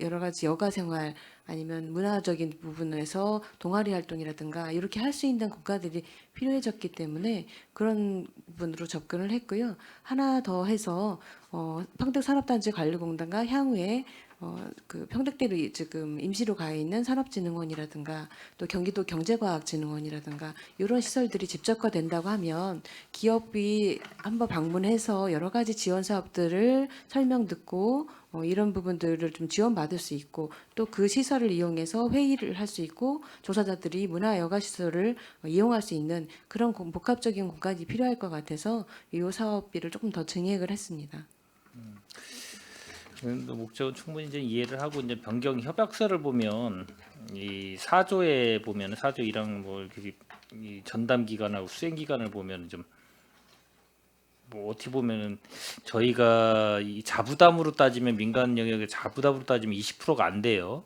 여러 가지 여가 생활 아니면 문화적인 부분에서 동아리 활동이라든가 이렇게 할 수 있는 공간들이 필요해졌기 때문에 그런 부분으로 접근을 했고요. 하나 더 해서 평택산업단지관리공단과 향후에 평택대로 지금 임시로 가 있는 산업진흥원이라든가 또 경기도 경제과학진흥원이라든가 이런 시설들이 집적화된다고 하면 기업이 한번 방문해서 여러 가지 지원 사업들을 설명 듣고 이런 부분들을 좀 지원받을 수 있고 또 그 시설을 이용해서 회의를 할 수 있고 조사자들이 문화 여가 시설을 이용할 수 있는 그런 복합적인 공간이 필요할 것 같아서 이 사업비를 조금 더 증액을 했습니다. 목적은 충분히 이제 이해를 하고 이제 변경 협약서를 보면 이 4조에 보면 4조 1항 뭐 이렇게 이 전담 기간하고 수행 기간을 보면 좀 뭐 어떻게 보면은 저희가 이 자부담으로 따지면 민간 영역의 자부담으로 따지면 20%가 안 돼요.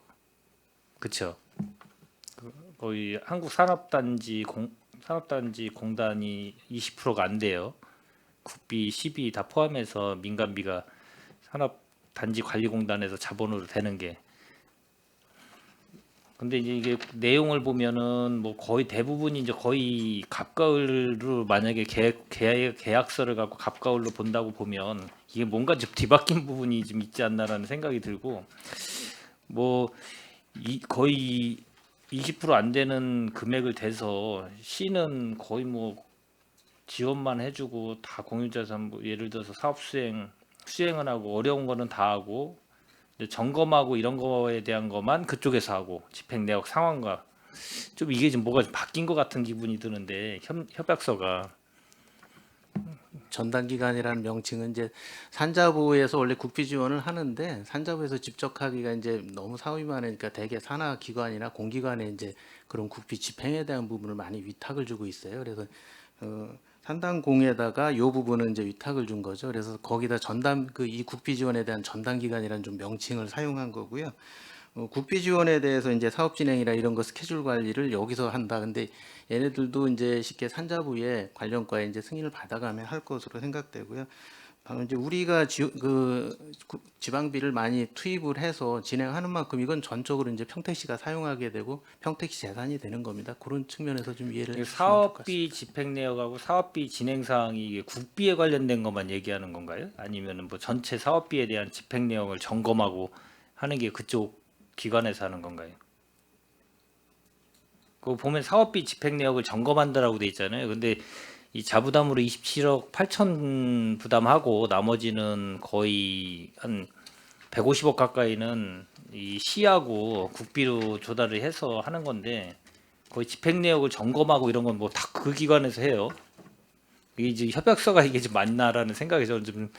그렇죠? 거의 한국 산업단지 공단이 20%가 안 돼요. 국비, 시비 다 포함해서 민간비가 산업단지 관리공단에서 자본으로 되는 게. 근데 이제 이게 내용을 보면은 뭐 거의 대부분이 이제 거의 갑가을로 만약에 계약서를 갖고 갑가을로 본다고 보면 이게 뭔가 좀 뒤바뀐 부분이 좀 있지 않나라는 생각이 들고 뭐 거의 20% 안 되는 금액을 대서 시는 거의 뭐 지원만 해주고 다 공유자산 뭐 예를 들어서 사업 수행은 하고 어려운 거는 다 하고 이제 점검하고 이런 거에 대한 것만 그쪽에서 하고 집행 내역 상황과 좀 이게 좀 뭐가 좀 바뀐 것 같은 기분이 드는데 협약서가 전담기관이라는 명칭은 이제 산자부에서 원래 국비 지원을 하는데 산자부에서 직접 하기가 이제 너무 사업이 많으니까 대개 산하기관이나 공기관에 이제 그런 국비 집행에 대한 부분을 많이 위탁을 주고 있어요. 그래서 산단공에다가 요 부분은 이제 위탁을 준 거죠. 그래서 거기다 이 국비 지원에 대한 전담기관이라는 좀 명칭을 사용한 거고요. 국비 지원에 대해서 이제 사업 진행이나 이런 거 스케줄 관리를 여기서 한다. 근데 얘네들도 이제 쉽게 산자부의 관련과에 이제 승인을 받아가면 할 것으로 생각되고요. 이제 우리가 지방비를 많이 투입을 해서 진행하는 만큼 이건 전적으로 이제 평택시가 사용하게 되고 평택시 재산이 되는 겁니다. 그런 측면에서 좀 이해를 해주시면 좋을 것 같습니다. 사업비 집행 내역하고 사업비 진행 사항이 이게 국비에 관련된 것만 얘기하는 건가요? 아니면은 뭐 전체 사업비에 대한 집행 내역을 점검하고 하는 게 그쪽 기관에서 하는 건가요? 그거 보면 사업비 집행 내역을 점검한다라고 돼 있잖아요. 근데 이 자부담으로 27억 8천 부담하고 나머지는 거의 한 150억 가까이는 이 시하고 국비로 조달을 해서 하는 건데 거의 집행 내역을 점검하고 이런 건 뭐 다 그 기관에서 해요. 이게 이제 협약서가 이게 좀 맞나라는 생각이 저는 좀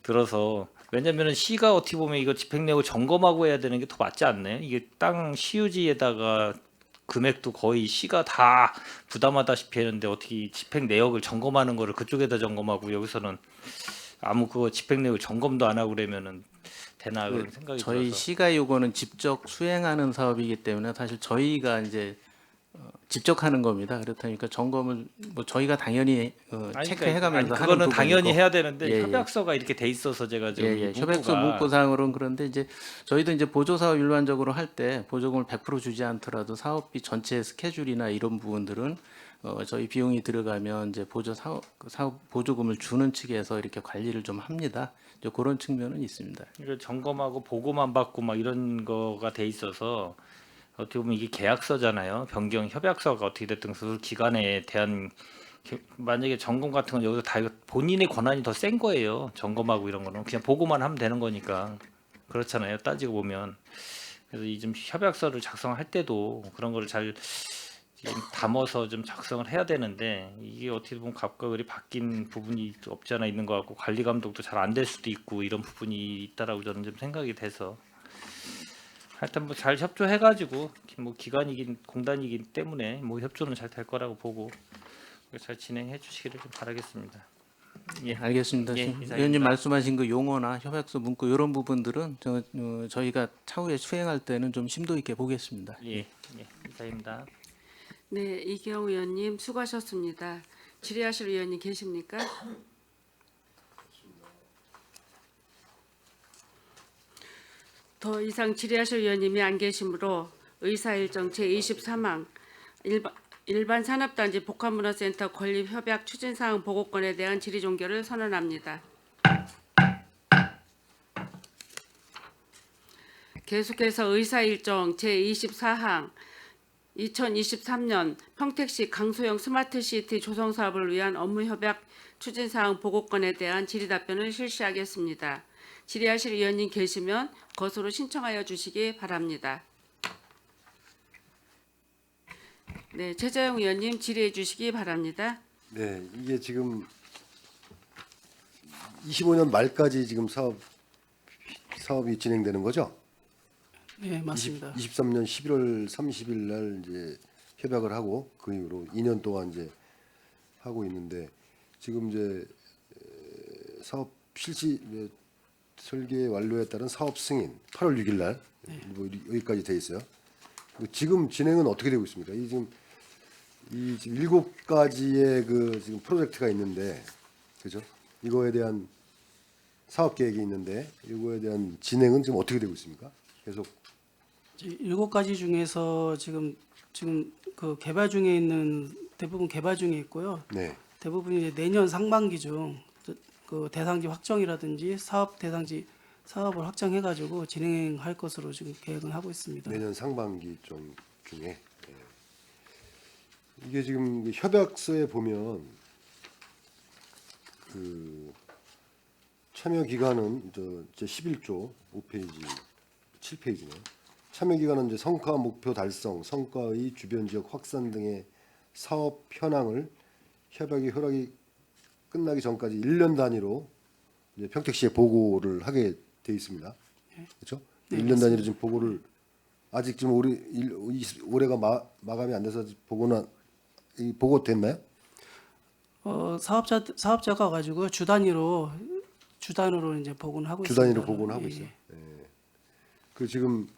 들어서 왜냐면은 시가 어떻게 보면 이거 집행 내역을 점검하고 해야 되는 게 더 맞지 않나요? 이게 땅 시유지에다가 금액도 거의 시가 다 부담하다시피 했는데 어떻게 집행 내역을 점검하는 거를 그쪽에다 점검하고 여기서는 아무 그거 집행 내역을 점검도 안 하고 그러면은 되나 그런 생각이 저희 들어서 시가 요거는 직접 수행하는 사업이기 때문에 사실 저희가 이제 직접 하는 겁니다. 그렇다니까 점검을 뭐 저희가 당연히 아니, 체크해가면서 아니, 하는 그거는 부분이고. 당연히 해야 되는데 예, 예. 협약서가 이렇게 돼 있어서 제가 좀 예, 협약서 문구상으로는 그런데 이제 저희도 이제 보조 사업 일반적으로 할 때 보조금을 100% 주지 않더라도 사업비 전체 스케줄이나 이런 부분들은 저희 비용이 들어가면 이제 사업 보조금을 주는 측에서 이렇게 관리를 좀 합니다. 이제 그런 측면은 있습니다. 이거 점검하고 보고만 받고 막 이런 거가 돼 있어서 어떻게 보면 이게 계약서잖아요. 변경 협약서가 어떻게 됐든 그 기간에 대한 만약에 점검 같은 건 여기서 다 이거 본인의 권한이 더 센 거예요. 점검하고 이런 거는 그냥 보고만 하면 되는 거니까 그렇잖아요. 따지고 보면 그래서 이 좀 협약서를 작성할 때도 그런 거를 잘 좀 담아서 좀 작성을 해야 되는데 이게 어떻게 보면 갑과 을이 바뀐 부분이 없지 않아 있는 것 같고 관리 감독도 잘 안 될 수도 있고 이런 부분이 있다라고 저는 좀 생각이 돼서 하여튼 뭐 잘 협조해가지고 뭐 기관이긴 공단이기 때문에 뭐 협조는 잘 될 거라고 보고 잘 진행해 주시기를 좀 바라겠습니다. 예, 알겠습니다. 예, 지금 이상입니다. 의원님 말씀하신 그 용어나 협약서 문구 이런 부분들은 저희가 차후에 수행할 때는 좀 심도 있게 보겠습니다. 예, 예, 이사입니다. 네, 이기영 의원님 수고하셨습니다. 질의하실 의원님 계십니까? 더 이상 질의하실 의원님이 안 계시므로 의사일정 제23항 일반 산업단지 복합문화센터 건립협약 추진사항 보고권에 대한 질의 종결을 선언합니다. 계속해서 의사일정 제24항 2023년 평택시 강소형 스마트시티 조성사업을 위한 업무협약 추진사항 보고권에 대한 질의답변을 실시하겠습니다. 질의하실 의원님 계시면 것으로 신청하여 주시기 바랍니다. 네, 최재형 의원님 질의해 주시기 바랍니다. 네, 이게 지금 25년 말까지 지금 사업이 진행되는 거죠? 네, 맞습니다. 23년 11월 30일 날 이제 협약을 하고 그 이후로 2년 동안 이제 하고 있는데 지금 이제 사업 실시 설계 완료에 따른 사업 승인 8월 6일 날 뭐 여기까지 돼 있어요. 지금 진행은 어떻게 되고 있습니까? 이 지금 7가지의 그 지금 프로젝트가 있는데 그죠? 이거에 대한 사업 계획이 있는데 이거에 대한 진행은 지금 어떻게 되고 있습니까? 계속 7가지 중에서 지금 그 개발 중에 있는 대부분 개발 중에 있고요. 네. 대부분 이제 내년 상반기 중 그 대상지 확정이라든지 사업 대상지 사업을 확정해가지고 진행할 것으로 지금 계획은 하고 있습니다. 내년 상반기 중에 이게 지금 그 협약서에 보면 그 참여 기간은 제 11조 5페이지 7페이지네. 참여 기간은 이제 성과 목표 달성, 성과의 주변 지역 확산 등의 사업 현황을 협약의 허락이 끝나기 전까지 1년 단위로 이제 평택시에 보고를 하게 돼 있습니다. 그렇죠? 네, 1년 단위로 지금 보고를 아직 지금 올해가 마감이 안 돼서 보고 됐나요? 사업자가 가지고 주 단위로 이제 보고는 하고 주 있습니다. 단위로 보고는 하고 예, 있어요. 예. 예. 그 지금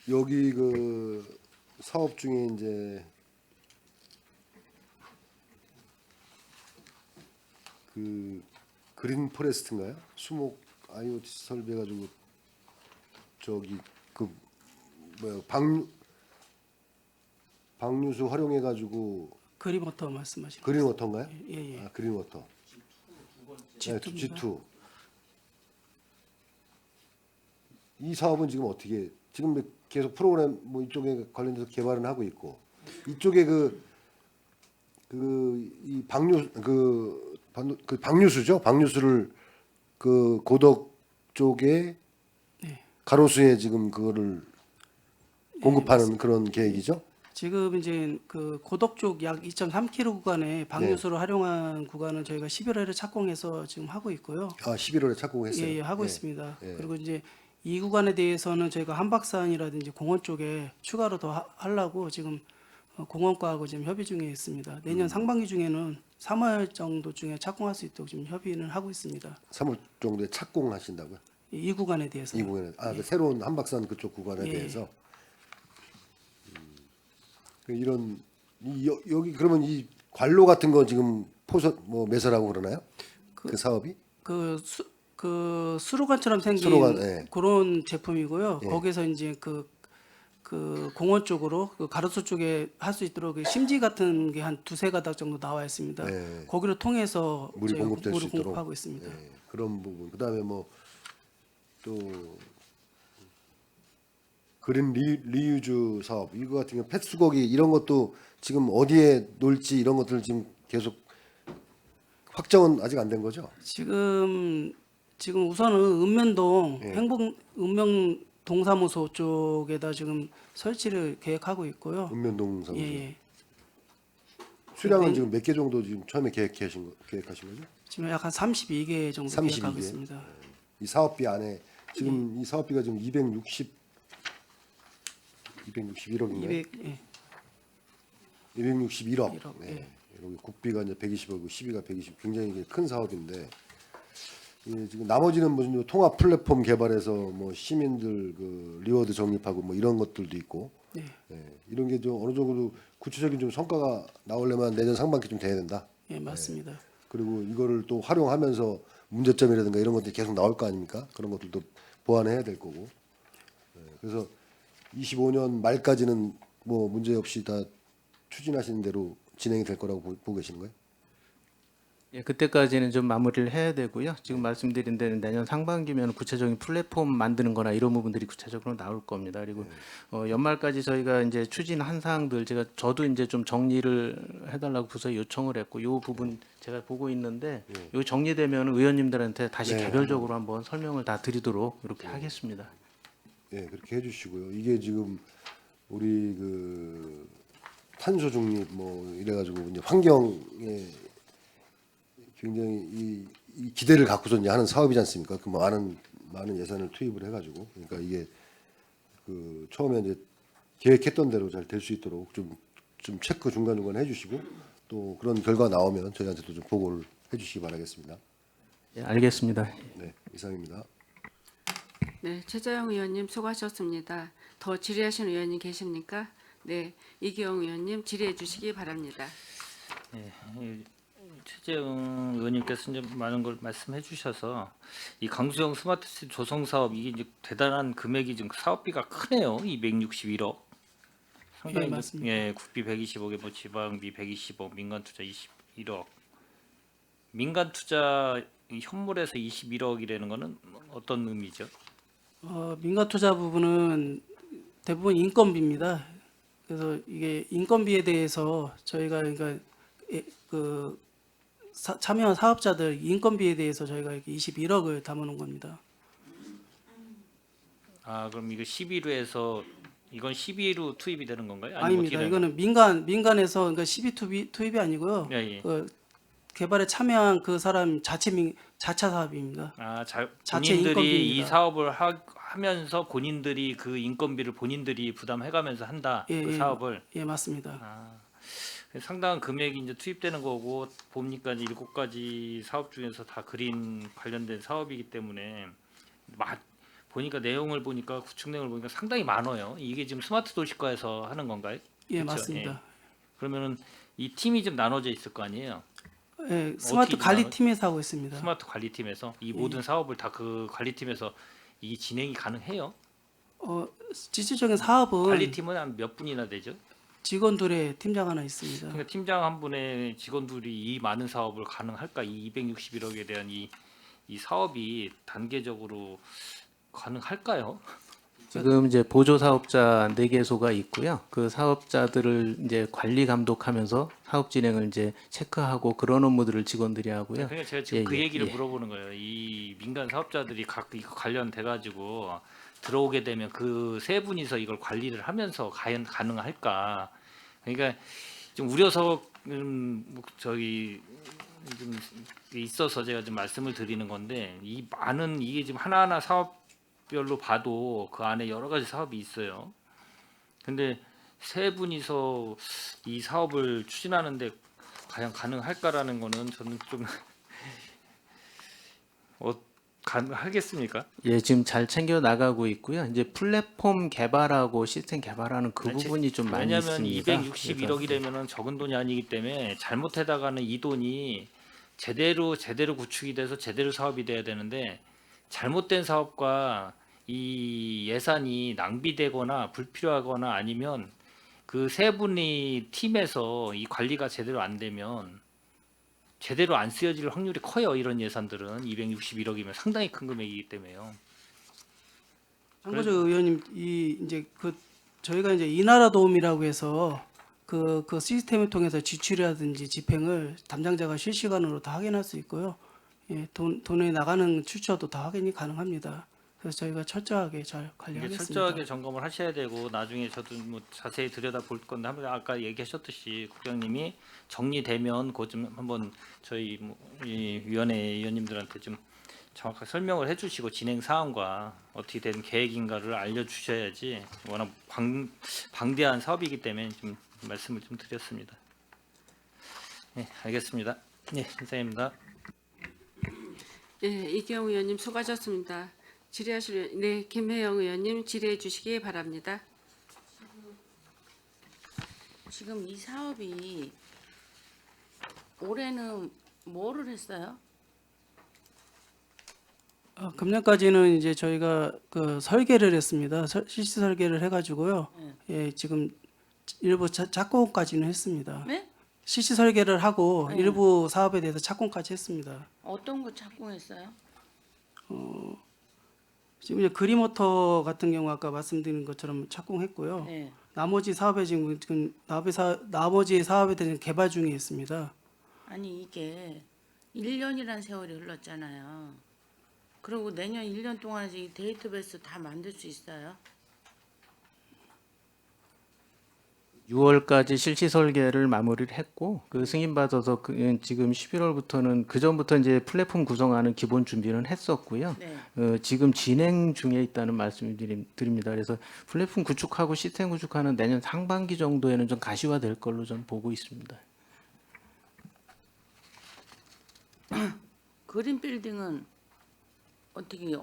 여기 그 사업 중에 이제 그 그린 포레스트인가요? 수목 IoT 설비해가지고 저기 그 뭐야 방류수 활용해가지고 그린워터 말씀하시는 그린워터인가요? 예, 예. 아 그린워터. 네, G2. 이 사업은 지금 어떻게 지금 계속 프로그램 뭐 이쪽에 관련돼서 개발은 하고 있고 이쪽에 이 방류수죠. 방류수를 그 고덕 쪽에 가로수에 지금 그거를 공급하는 그런 계획이죠. 지금 이제 그 고덕 쪽 약 2.3km 구간에 방류수를 활용한 구간은 저희가 11월에 착공해서 지금 하고 있고요. 아 11월에 착공했어요. 예, 하고 예. 있습니다. 예. 그리고 이제 이 구간에 대해서는 저희가 한박산이라든지 공원 쪽에 추가로 더 하려고 지금 공원과하고 지금 협의 중에 있습니다. 내년 상반기 중에는 3월 정도 중에 착공할 수 있도록 지금 협의는 하고 있습니다. 3월 정도에 착공하신다고요? 이 구간에 대해서 이 구간에 그 새로운 한박산 그쪽 구간에 예. 대해서 이런 여기 그러면 이 관로 같은 거 지금 매설하고 그러나요? 그 사업이? 그 수로관처럼 생긴 수로관, 예. 그런 제품이고요. 예. 거기서 이제 그 그 공원 쪽으로 그 가로수 쪽에 할 수 있도록 그 심지 같은 게 한 두세 가닥 정도 나와 있습니다. 네. 거기를 통해서 물이 저희가 공급될 수 물을 있도록. 공급하고 있습니다. 예, 그런 부분. 그다음에 뭐 또 그린 리유즈 사업 이거 같은 경우 펫수거기 이런 것도 지금 어디에 놓을지 이런 것들 지금 계속 확정은 아직 안 된 거죠? 지금 우선은 읍면동 예. 행복 읍면 동사무소 쪽에다 지금 설치를 계획하고 있고요. 읍면동 사무소. 예, 예. 수량은 네. 지금 몇 개 정도 지금 처음에 계획하신 거죠? 지금 약 한 32개 정도 32 계획하고 개? 있습니다. 이 사업비 안에 지금 이 사업비가 지금 261억인가요? 200, 예. 261억. 1억, 네. 여기 국비가 이제 120억이고 시비가 120. 굉장히 이게 큰 사업인데 예, 지금 나머지는 무슨 통합 플랫폼 개발해서 뭐 시민들 그 리워드 적립하고 뭐 이런 것들도 있고 네. 예, 이런 게 좀 어느 정도 구체적인 좀 성과가 나오려면 내년 상반기 좀 돼야 된다. 예, 맞습니다. 그리고 이거를 또 활용하면서 문제점이라든가 이런 것들이 계속 나올 거 아닙니까? 그런 것들도 보완해야 될 거고. 예, 그래서 25년 말까지는 뭐 문제 없이 다 추진하시는 대로 진행이 될 거라고 보고 계시는 거예요? 예, 그때까지는 좀 마무리를 해야 되고요. 지금 말씀드린 데는 내년 상반기면 구체적인 플랫폼 만드는 거나 이런 부분들이 구체적으로 나올 겁니다. 그리고 연말까지 저희가 이제 추진한 사항들 저도 이제 좀 정리를 해달라고 부서에 요청을 했고 이 부분 제가 보고 있는데 요 정리되면 의원님들한테 다시 네. 개별적으로 한번 설명을 다 드리도록 이렇게 하겠습니다. 예, 그렇게 해주시고요. 이게 지금 우리 그 탄소 중립 뭐 이래가지고 이제 환경에 굉장히 이 기대를 갖고서 이제 하는 사업이지 않습니까? 그 많은 예산을 투입을 해가지고 그러니까 이게 그 처음에 이제 계획했던 대로 잘 될 수 있도록 좀 체크 중간중간 해주시고 또 그런 결과 나오면 저희한테도 좀 보고를 해주시기 바라겠습니다. 예, 알겠습니다. 네, 이상입니다. 네, 최재형 의원님 수고하셨습니다. 더 질의하시는 의원님 계십니까? 네, 이기영 의원님 질의해 주시기 바랍니다. 최재형 의원님께서 이제 많은 걸 말씀해 주셔서 이 강수정 스마트시티 조성 사업 이게 이제 대단한 금액이 지금 사업비가 크네요. 261억. 상당히 예, 맞습니다. 예, 국비 120억에 뭐 지방비 120억, 민간 투자 21억. 민간 투자 이 현물에서 21억이라는 거는 어떤 의미죠? 민간 투자 부분은 대부분 인건비입니다. 그래서 이게 인건비에 대해서 저희가 그러니까 참여한 사업자들 인건비에 대해서 저희가 이렇게 21억을 담아놓은 겁니다. 아, 그럼 이거 11호에서 이건 12로 투입이 되는 건가요? 아니면 아닙니다. 어떻게 되는 이거는 민간에서 그러니까 시비 투입이 아니고요. 거예요? 예, 예. 그 개발에 참여한 그 사람 자차 사업입니다. 아, 자체 본인들이 인건비입니다. 이 사업을 하면서 본인들이 그 인건비를 본인들이 부담해가면서 한다. 예, 그 예. 사업을. 예, 맞습니다. 아, 상당한 금액이 이제 투입되는 거고 보니까 이제 7가지 사업 중에서 다 그린 관련된 사업이기 때문에 보니까 내용을 보니까 구축 내용을 보니까 상당히 많아요. 이게 지금 스마트 도시과에서 하는 건가요? 예, 그쵸? 맞습니다. 그러면은 이 팀이 좀 나눠져 있을 거 아니에요? 예, 스마트 어떻게 관리팀에서 하고 있습니다. 스마트 관리팀에서 이 예. 모든 사업을 다 그 관리팀에서 이게 진행이 가능해요? 실질적인 사업은 관리팀은 한 몇 분이나 되죠? 직원들의 팀장 하나 있습니다. 그러니까 팀장 한 분의 직원들이 이 많은 사업을 가능할까? 이 261억에 대한 이 사업이 단계적으로 가능할까요? 지금 이제 보조 사업자 4개소가 있고요. 그 사업자들을 이제 관리 감독하면서 사업 진행을 이제 체크하고 그런 업무들을 직원들이 하고요. 그러니까 제가 지금 예, 그 예, 얘기를 예. 물어보는 거예요. 이 민간 사업자들이 각 이거 관련돼 가지고 들어오게 되면 그 세 분이서 이걸 관리를 하면서 과연 가능할까? 그러니까 좀 우려서 저기 좀 있어서 제가 좀 말씀을 드리는 건데 이 많은 이게 지금 하나하나 사업별로 봐도 그 안에 여러 가지 사업이 있어요. 근데 세 분이서 이 사업을 추진하는데 과연 가능할까라는 거는 저는 좀 가능하겠습니까? 예, 지금 잘 챙겨 나가고 있고요. 이제 플랫폼 개발하고 시스템 개발하는 그 부분이 좀 많이 왜냐하면 있습니다. 261억이 되면은 적은 돈이 아니기 때문에 잘못해다가는 이 돈이 제대로 구축이 돼서 제대로 사업이 돼야 되는데 잘못된 사업과 이 예산이 낭비되거나 불필요하거나 아니면 그 세 분이 팀에서 이 관리가 제대로 안 되면 제대로 안 쓰여질 확률이 커요. 이런 예산들은 261억이면 상당히 큰 금액이기 때문에요. 장보조 의원님, 이제 저희가 이제 이나라 도움이라고 해서 그 시스템을 통해서 지출이라든지 집행을 담당자가 실시간으로 다 확인할 수 있고요. 예, 돈에 나가는 출처도 다 확인이 가능합니다. 그래서 저희가 철저하게 잘 이게 관리하겠습니다. 철저하게 점검을 하셔야 되고 나중에 저도 뭐 자세히 들여다 볼 건데 아까 얘기하셨듯이 국장님이 정리되면 그거 좀 한번 저희 이 위원회 위원님들한테 좀 정확하게 설명을 해주시고 진행 사항과 어떻게 된 계획인가를 알려주셔야지 워낙 방대한 사업이기 때문에 좀 말씀을 좀 드렸습니다. 네, 알겠습니다. 네, 이상입니다. 예, 이경우 의원님 수고하셨습니다. 질의하실 네, 김혜영 의원님 질의해 주시기 바랍니다. 지금 이 사업이 올해는 뭐를 했어요? 금년까지는 이제 저희가 그 설계를 했습니다. 실시 설계를 해가지고요. 예, 지금 일부 착공까지는 했습니다. 네? 실시 설계를 하고 네. 일부 사업에 대해서 착공까지 했습니다. 어떤 거 착공했어요? 지금 이제 그린워터 같은 경우 아까 말씀드린 것처럼 착공했고요. 네. 나머지 사업에 지금 나머지 사업에 대한 개발 중에 있습니다. 아니 이게 1년이란 세월이 흘렀잖아요. 그리고 내년 1년 동안에 이 데이터베이스 다 만들 수 있어요? 6월까지 실시 설계를 마무리를 했고 그 승인 받아서 지금 11월부터는 그 전부터 이제 플랫폼 구성하는 기본 준비는 했었고요. 네. 지금 진행 중에 있다는 말씀을 드립니다. 그래서 플랫폼 구축하고 시스템 구축하는 내년 상반기 정도에는 좀 가시화될 걸로 좀 보고 있습니다. 그린 빌딩은 어떻게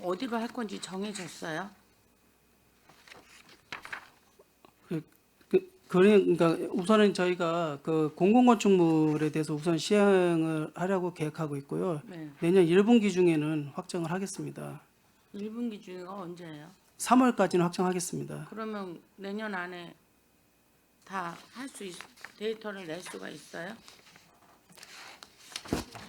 어디로 할 건지 정해졌어요? 그러니까 우선은 저희가 그 공공건축물에 대해서 우선 시행을 하려고 계획하고 있고요. 네. 내년 1분기 중에는 확정을 하겠습니다. 1분기 중에가 언제예요? 3월까지는 확정하겠습니다. 그러면 내년 안에 다 할 수 데이터를 낼 수가 있어요?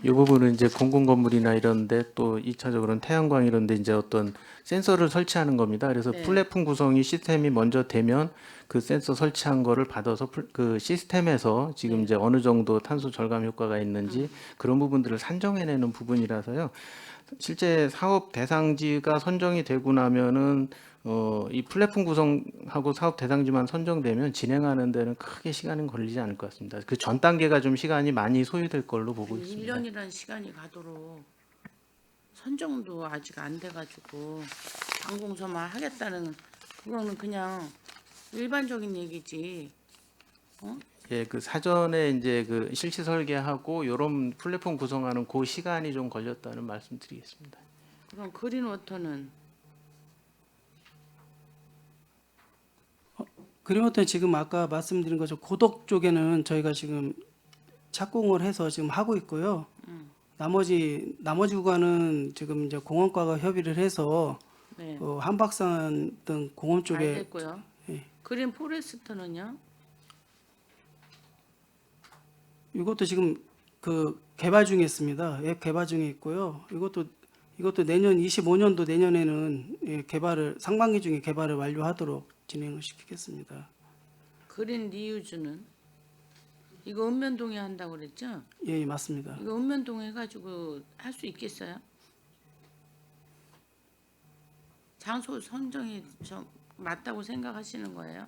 이 부분은 이제 공공 건물이나 이런데 또 2차적으로는 태양광 이런데 이제 어떤 센서를 설치하는 겁니다. 그래서 네. 플랫폼 구성이 시스템이 먼저 되면 그 센서 설치한 거를 받아서 그 시스템에서 지금 네. 이제 어느 정도 탄소 절감 효과가 있는지 그런 부분들을 산정해내는 부분이라서요. 실제 사업 대상지가 선정이 되고 나면은 이 플랫폼 구성하고 사업 대상지만 선정되면 진행하는 데는 크게 시간은 걸리지 않을 것 같습니다. 그 전 단계가 좀 시간이 많이 소요될 걸로 보고 있습니다. 1년이라는 시간이 가도록 선정도 아직 안 돼가지고 관공서만 하겠다는 그거는 그냥 일반적인 얘기지. 예, 그 사전에 이제 그 실시 설계하고 이런 플랫폼 구성하는 그 시간이 좀 걸렸다는 말씀드리겠습니다. 그럼 그린워터는 그린워터는 지금 아까 말씀드린 것처럼 고덕 쪽에는 저희가 지금 착공을 해서 지금 하고 있고요. 나머지 구간은 지금 이제 공원과가 협의를 해서 네. 한박산 등 공원 쪽에 알겠고요. 예. 그린 포레스트는요? 이것도 지금 그 개발 중에 있습니다. 앱 개발 중에 있고요. 이것도 내년 25년도 내년에는 상반기 중에 개발을 완료하도록 진행을 시키겠습니다. 그린 리유즈는 이거 읍면동에 한다고 그랬죠? 예, 맞습니다. 이거 읍면동 해가지고 할 수 있겠어요? 장소 선정이 좀 맞다고 생각하시는 거예요?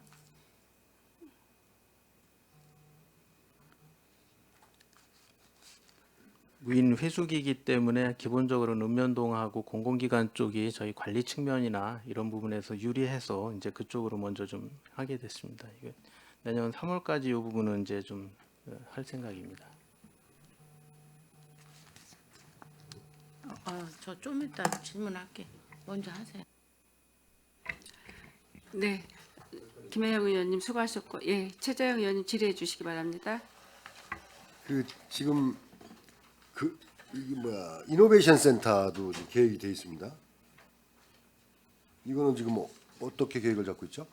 무인 회수기이기 때문에 기본적으로는 읍면동하고 공공기관 쪽이 저희 관리 측면이나 이런 부분에서 유리해서 이제 그쪽으로 먼저 좀 하게 됐습니다. 이거 내년 3월까지 이 부분은 이제 좀 할 생각입니다. 저 좀 이따 질문할게. 먼저 하세요. 네, 김혜영 의원님 수고하셨고, 예, 최재형 의원님 질의해 주시기 바랍니다. 그 지금 이게 이노베이션 센터도 지금 계획이 돼 있습니다. 이거는 지금 어떻게 계획을 잡고 있죠?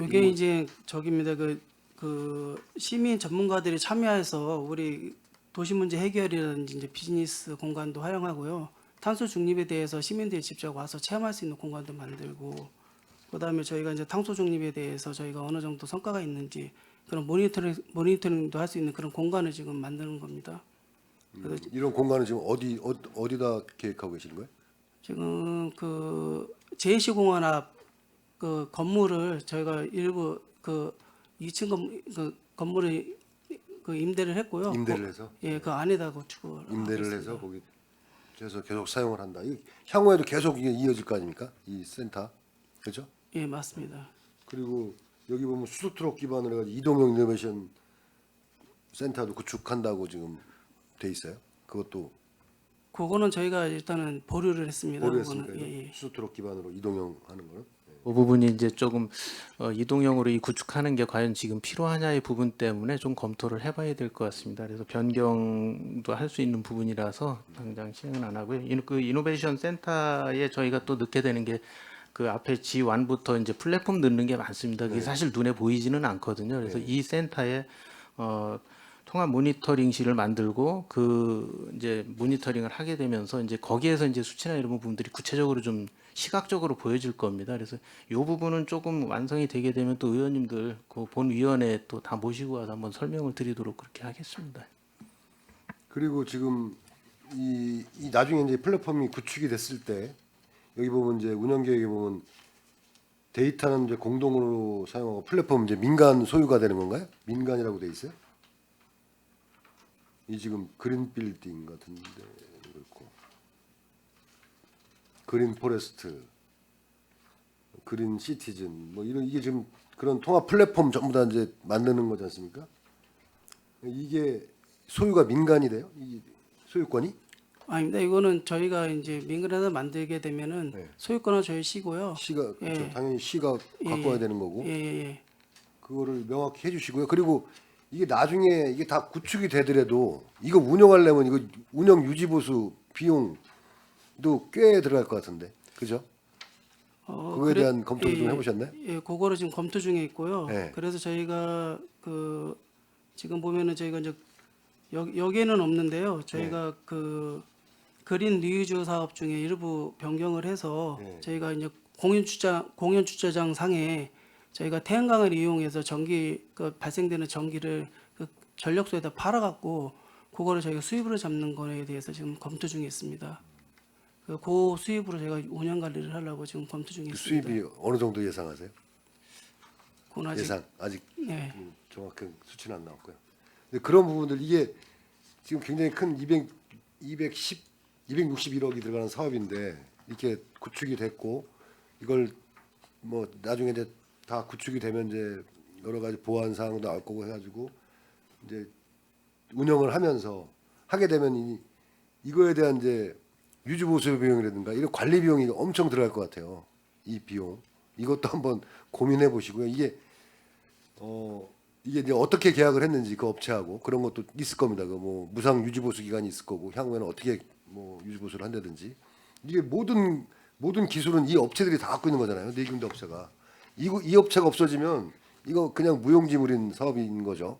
이게 이제 저기입니다. 그 시민 전문가들이 참여해서 우리 도시 문제 해결이라든지 이제 비즈니스 공간도 활용하고요. 탄소 중립에 대해서 시민들이 직접 와서 체험할 수 있는 공간도 만들고, 그다음에 저희가 이제 탄소 중립에 대해서 저희가 어느 정도 성과가 있는지 그런 모니터링도 할 수 있는 그런 공간을 지금 만드는 겁니다. 이런 공간은 지금 어디다 계획하고 계시는 거예요? 지금 그 제이시공원 앞 그 건물을 저희가 일부 그 2층 건물을 그 임대를 했고요. 임대를 해서? 예, 그 안에다 구축을 임대를 하고 해서 있습니다. 거기 계속 사용을 한다. 향후에도 계속 이게 이어질 거 아닙니까? 이 센터, 그렇죠? 예, 맞습니다. 그리고 여기 보면 수소트럭 기반으로 해가지고 이동형 이노베이션 센터도 구축한다고 지금 돼 있어요. 그것도 그거는 저희가 일단은 보류를 했습니다. 보류했습니까? 그거는. 예, 예. 수소트럭 기반으로 이동형 하는 거는? 그 부분이 이제 조금 이동형으로 이 구축하는 게 과연 지금 필요하냐의 부분 때문에 좀 검토를 해봐야 될 것 같습니다. 그래서 변경도 할 수 있는 부분이라서 당장 시행은 안 하고요. 그 이노베이션 센터에 저희가 또 넣게 되는 게 그 앞에 G1부터 이제 플랫폼 넣는 게 많습니다. 그게 사실 눈에 보이지는 않거든요. 그래서 이 센터에 통합 모니터링실을 만들고 그 이제 모니터링을 하게 되면서 이제 거기에서 이제 수치나 이런 부분들이 구체적으로 좀 시각적으로 보여질 겁니다. 그래서 이 부분은 조금 완성이 되게 되면 또 의원님들 그 본위원회에 또 다 모시고 와서 한번 설명을 드리도록 그렇게 하겠습니다. 그리고 지금 이 나중에 이제 플랫폼이 구축이 됐을 때 여기 보면 이제 운영 계획에 보면 데이터는 이제 공동으로 사용하고 플랫폼 이제 민간 소유가 되는 건가요? 민간이라고 돼 있어요? 이 지금 그린 빌딩 같은데 그렇고 그린 포레스트, 그린 시티즌 뭐 이런 이게 지금 그런 통합 플랫폼 전부 다 이제 만드는 거지 않습니까? 이게 소유가 민간이 돼요? 이 소유권이? 아닙니다. 이거는 저희가 이제 민간에서 만들게 되면은 네. 소유권은 저희 시고요. 시가 그렇죠. 예. 당연히 시가 갖고 와야 되는 거고 예, 예. 그거를 명확히 해주시고요. 그리고 이게 나중에 이게 다 구축이 되더라도 이거 운영하려면 이거 운영 유지 보수 비용도 꽤 들어갈 것 같은데, 그죠? 그거에 대한 검토를 좀 해보셨나요? 예, 그거를 지금 검토 중에 있고요. 네. 그래서 저희가 그 지금 보면은 저희가 이제 여기에는 없는데요. 저희가 그 그린 리유즈 사업 중에 일부 변경을 해서 네. 저희가 이제 공연 주차장 상에 저희가 태양광을 이용해서 전기 그 발생되는 전기를 그 전력소에다 팔아갖고 그거를 저희가 수입으로 잡는 거에 대해서 지금 검토 중에 있습니다. 그 수입으로 저희가 운영 관리를 하려고 지금 검토 중에 그 있습니다. 수입이 어느 정도 예상하세요? 그건 아직 예상 아직 네. 정확한 수치는 안 나왔고요. 근데 그런 부분들 이게 지금 굉장히 큰 261억이 들어가는 사업인데 이렇게 구축이 됐고 이걸 뭐 나중에 이제 다 구축이 되면 이제 여러 가지 보안 사항도 나올 거고 해가지고 이제 운영을 하면서 하게 되면 이거에 대한 이제 유지 보수 비용이라든가 이런 관리 비용이 엄청 들어갈 것 같아요. 이 비용 이것도 한번 고민해 보시고요. 이게 이제 어떻게 계약을 했는지 그 업체하고 그런 것도 있을 겁니다. 그 뭐 무상 유지 보수 기간이 있을 거고 향후에는 어떻게 뭐 유지 보수를 한다든지 이게 모든 기술은 이 업체들이 다 갖고 있는 거잖아요. 네 군데 업체가 이 업체가 없어지면 이거 그냥 무용지물인 사업인 거죠.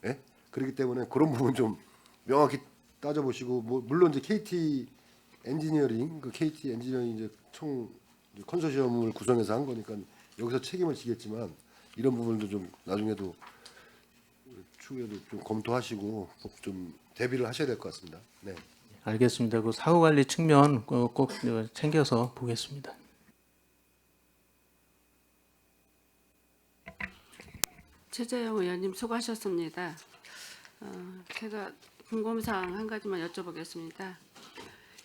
예? 그렇기 때문에 그런 부분 좀 명확히 따져보시고 뭐 물론 이제 KT 엔지니어링 이제 총 컨소시엄을 구성해서 한 거니까 여기서 책임을 지겠지만 이런 부분도 좀 나중에도 추후에도 좀 검토하시고 좀 대비를 하셔야 될 것 같습니다. 네. 알겠습니다. 그 사후 관리 측면 꼭 챙겨서 보겠습니다. 최재형 의원님 수고하셨습니다. 제가 궁금사항 한 가지만 여쭤보겠습니다.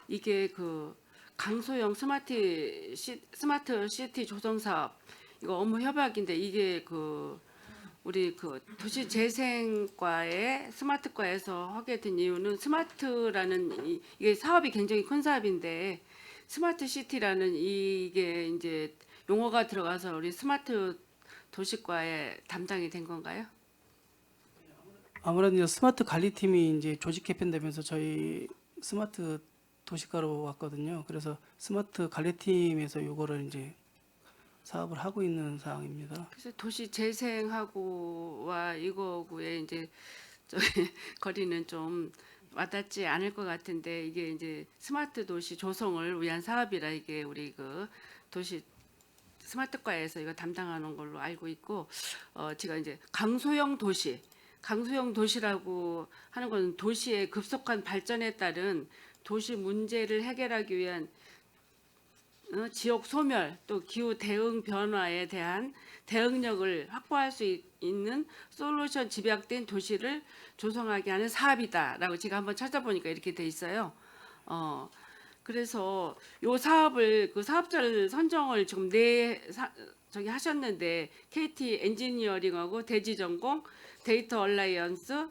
이게 그 강소형 스마트 시티 조성 사업 이거 업무 협약인데 이게 그 우리 그 도시재생과의 스마트과에서 하게 된 이유는 스마트라는 이게 사업이 굉장히 큰 사업인데 스마트 시티라는 이게 이제 용어가 들어가서 우리 스마트 도시과에 담당이 된 건가요? 아무래도 이제 스마트 관리팀이 이제 조직 개편되면서 저희 스마트 도시가로 왔거든요. 그래서 스마트 관리팀에서 요거를 이제 사업을 하고 있는 상황입니다. 그래서 도시 재생하고와 이거하고의 이제 저기 거리는 좀 와닿지 않을 것 같은데 이게 이제 스마트 도시 조성을 위한 사업이라 이게 우리 그 도시 스마트과에서 이거 담당하는 걸로 알고 있고 제가 이제 강소형 도시라고 하는 건 도시의 급속한 발전에 따른 도시 문제를 해결하기 위한 지역 소멸 또 기후 대응 변화에 대한 대응력을 확보할 수 있는 솔루션 집약된 도시를 조성하게 하는 사업이다라고 제가 한번 찾아보니까 이렇게 돼 있어요. 그래서 요 사업을 그 사업자를 선정을 지금 저기 하셨는데 KT 엔지니어링하고 대지전공, 데이터 얼라이언스,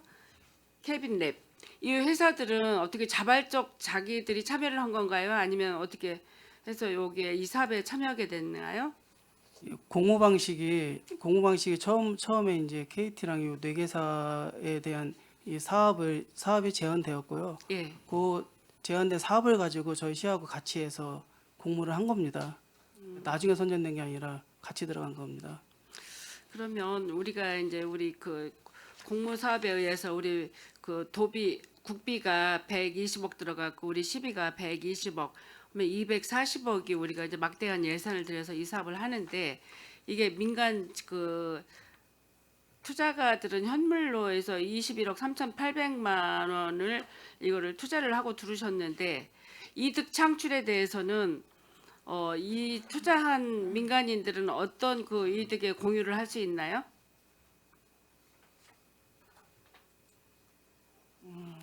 케빈랩 이 회사들은 어떻게 자발적 자기들이 참여를 한 건가요? 아니면 어떻게 해서 여기에 이 사업에 참여하게 됐나요? 공모 방식이 처음에 이제 KT랑 이 네 개사에 대한 이 사업이 제안되었고요. 예. 그 제안된 사업을 가지고 저희 시하고 같이 해서 공모를 한 겁니다. 나중에 선정된 게 아니라 같이 들어간 겁니다. 그러면 우리가 이제 우리 그 공모 사업에 의해서 우리 그 국비가 120억 들어갔고 우리 시비가 120억, 그러면 240억이 우리가 이제 막대한 예산을 들여서 이 사업을 하는데 이게 민간 그 투자가들은 현물로 해서 21억 3,800만 원을 이거를 투자를 하고 들으셨는데 이득 창출에 대해서는 이 투자한 민간인들은 어떤 그 이득에 공유를 할 수 있나요?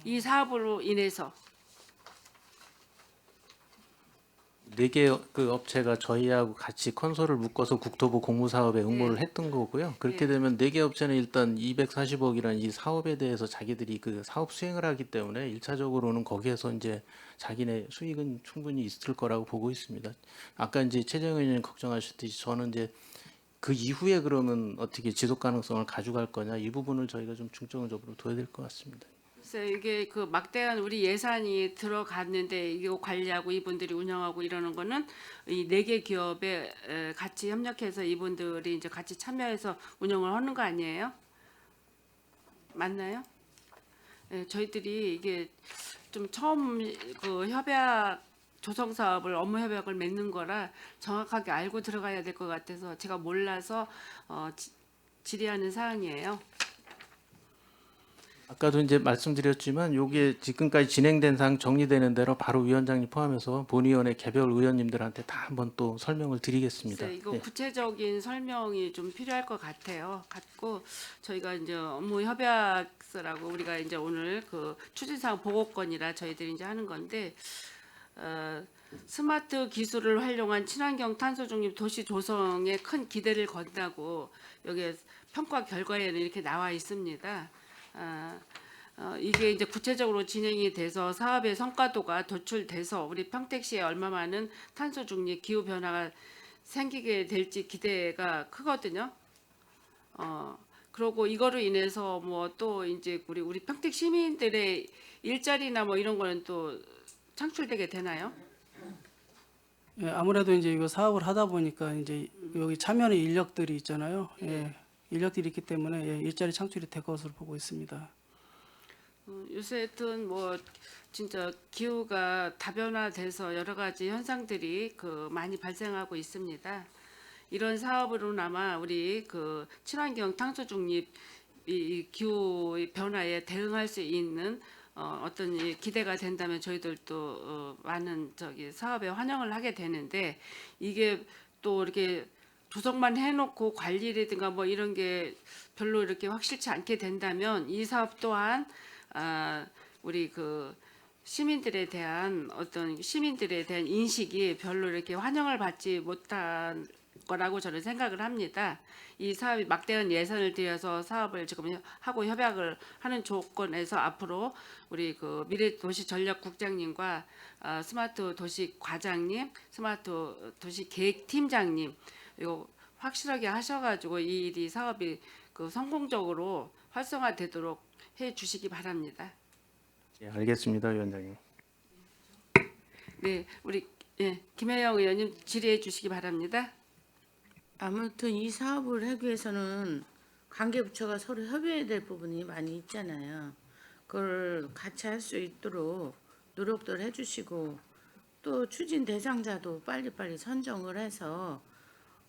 이 사업으로 인해서 네 개 그 업체가 저희하고 같이 컨소를 묶어서 국토부 공모 사업에 응모를 했던 거고요. 그렇게 되면 네 개 업체는 일단 240억이라는 이 사업에 대해서 자기들이 그 사업 수행을 하기 때문에 일차적으로는 거기에서 이제 자기네 수익은 충분히 있을 거라고 보고 있습니다. 아까 이제 최재형 의원님 걱정하셨듯이 저는 이제 그 이후에 그러면 어떻게 지속 가능성을 가져갈 거냐 이 부분을 저희가 좀 중점적으로 둬야 될 것 같습니다. 글쎄 이게 그 막대한 우리 예산이 들어갔는데 이거 관리하고 이분들이 운영하고 이러는 거는 이 네 개 기업에 같이 협력해서 이분들이 이제 같이 참여해서 운영을 하는 거 아니에요? 맞나요? 예, 저희들이 이게 좀 처음 그 협약 조성 사업을 업무 협약을 맺는 거라 정확하게 알고 들어가야 될 것 같아서 제가 몰라서 질의하는 사항이에요. 아까도 이제 말씀드렸지만 요게 지금까지 진행된 사항 정리되는 대로 바로 위원장님 포함해서 본위원회 개별 의원님들한테 다 한번 또 설명을 드리겠습니다. 글쎄, 이거 예. 구체적인 설명이 좀 필요할 것 같고 저희가 이제 업무 협약서라고 우리가 이제 오늘 그 추진사항 보고권이라 저희들이 이제 하는 건데 스마트 기술을 활용한 친환경 탄소 중립 도시 조성에 큰 기대를 건다고 여기에 평가 결과에는 이렇게 나와 있습니다. 이게 이제 구체적으로 진행이 돼서 사업의 성과도가 도출돼서 우리 평택시에 얼마만은 탄소 중립 기후 변화가 생기게 될지 기대가 크거든요. 그리고 이거로 인해서 뭐 또 이제 우리 평택 시민들의 일자리나 뭐 이런 거는 또 창출되게 되나요? 예, 아무래도 이제 이거 사업을 하다 보니까 이제 여기 참여하는 인력들이 있잖아요. 예, 인력들이 있기 때문에 예, 일자리 창출이 될 것으로 보고 있습니다. 요새 하여튼 뭐 진짜 기후가 다변화돼서 여러 가지 현상들이 그 많이 발생하고 있습니다. 이런 사업으로나마 우리 그 친환경 탄소 중립 이 기후 변화에 대응할 수 있는 어떤 기대가 된다면 저희들도 많은 사업에 환영을 하게 되는데 이게 또 이렇게 조성만 해놓고 관리라든가 뭐 이런 게 별로 이렇게 확실치 않게 된다면 이 사업 또한 우리 그 시민들에 대한 인식이 별로 이렇게 환영을 받지 못한 거라고 저는 생각을 합니다. 이 사업이 막대한 예산을 들여서 사업을 지금 하고 협약을 하는 조건에서 앞으로 우리 그 미래도시전략국장님과 스마트 도시 과장님, 스마트 도시 계획팀장님 이거 확실하게 하셔가지고 이 일이 사업이 그 성공적으로 활성화되도록 해 주시기 바랍니다. 예, 알겠습니다, 위원장님. 네, 우리 김혜영 의원님 질의해 주시기 바랍니다. 아무튼 이 사업을 하기 위해서는 관계부처가 서로 협의해야 될 부분이 많이 있잖아요. 그걸 같이 할 수 있도록 노력들 해주시고 또 추진 대상자도 빨리빨리 선정을 해서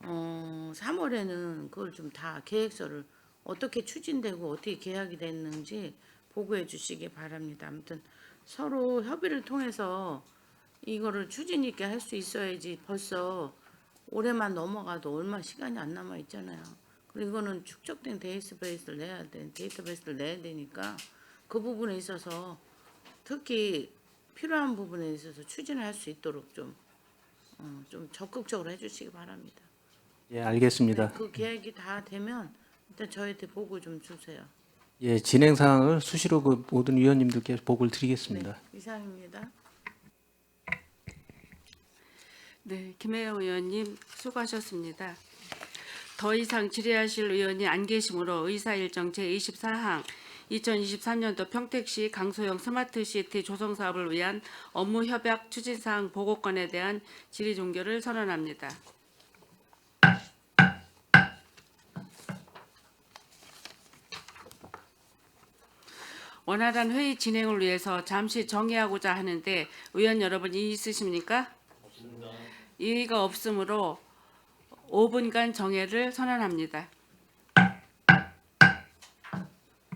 3월에는 그걸 좀 다 계획서를 어떻게 추진되고 어떻게 계약이 됐는지 보고해 주시기 바랍니다. 아무튼 서로 협의를 통해서 이거를 추진 있게 할 수 있어야지 벌써 올해만 넘어가도 얼마 시간이 안 남아 있잖아요. 그리고 이거는 축적된 데이터베이스를 내야 되니까 그 부분에 있어서 특히 필요한 부분에 있어서 추진을 할 수 있도록 좀 적극적으로 해주시기 바랍니다. 예, 알겠습니다. 그 계획이 다 되면 일단 저희한테 보고 좀 주세요. 예, 진행 사항을 수시로 그 모든 위원님들께 보고를 드리겠습니다. 네, 이상입니다. 네, 김혜영 의원님 수고하셨습니다. 더 이상 질의하실 의원이 안 계시므로 의사일정 제24항 2023년도 평택시 강소형 스마트시티 조성사업을 위한 업무협약 추진사항 보고건에 대한 질의 종결을 선언합니다. 원활한 회의 진행을 위해서 잠시 정의하고자 하는데 의원 여러분 이의 있으십니까? 없습니다. 이의가 없으므로 5분간 정회를 선언합니다.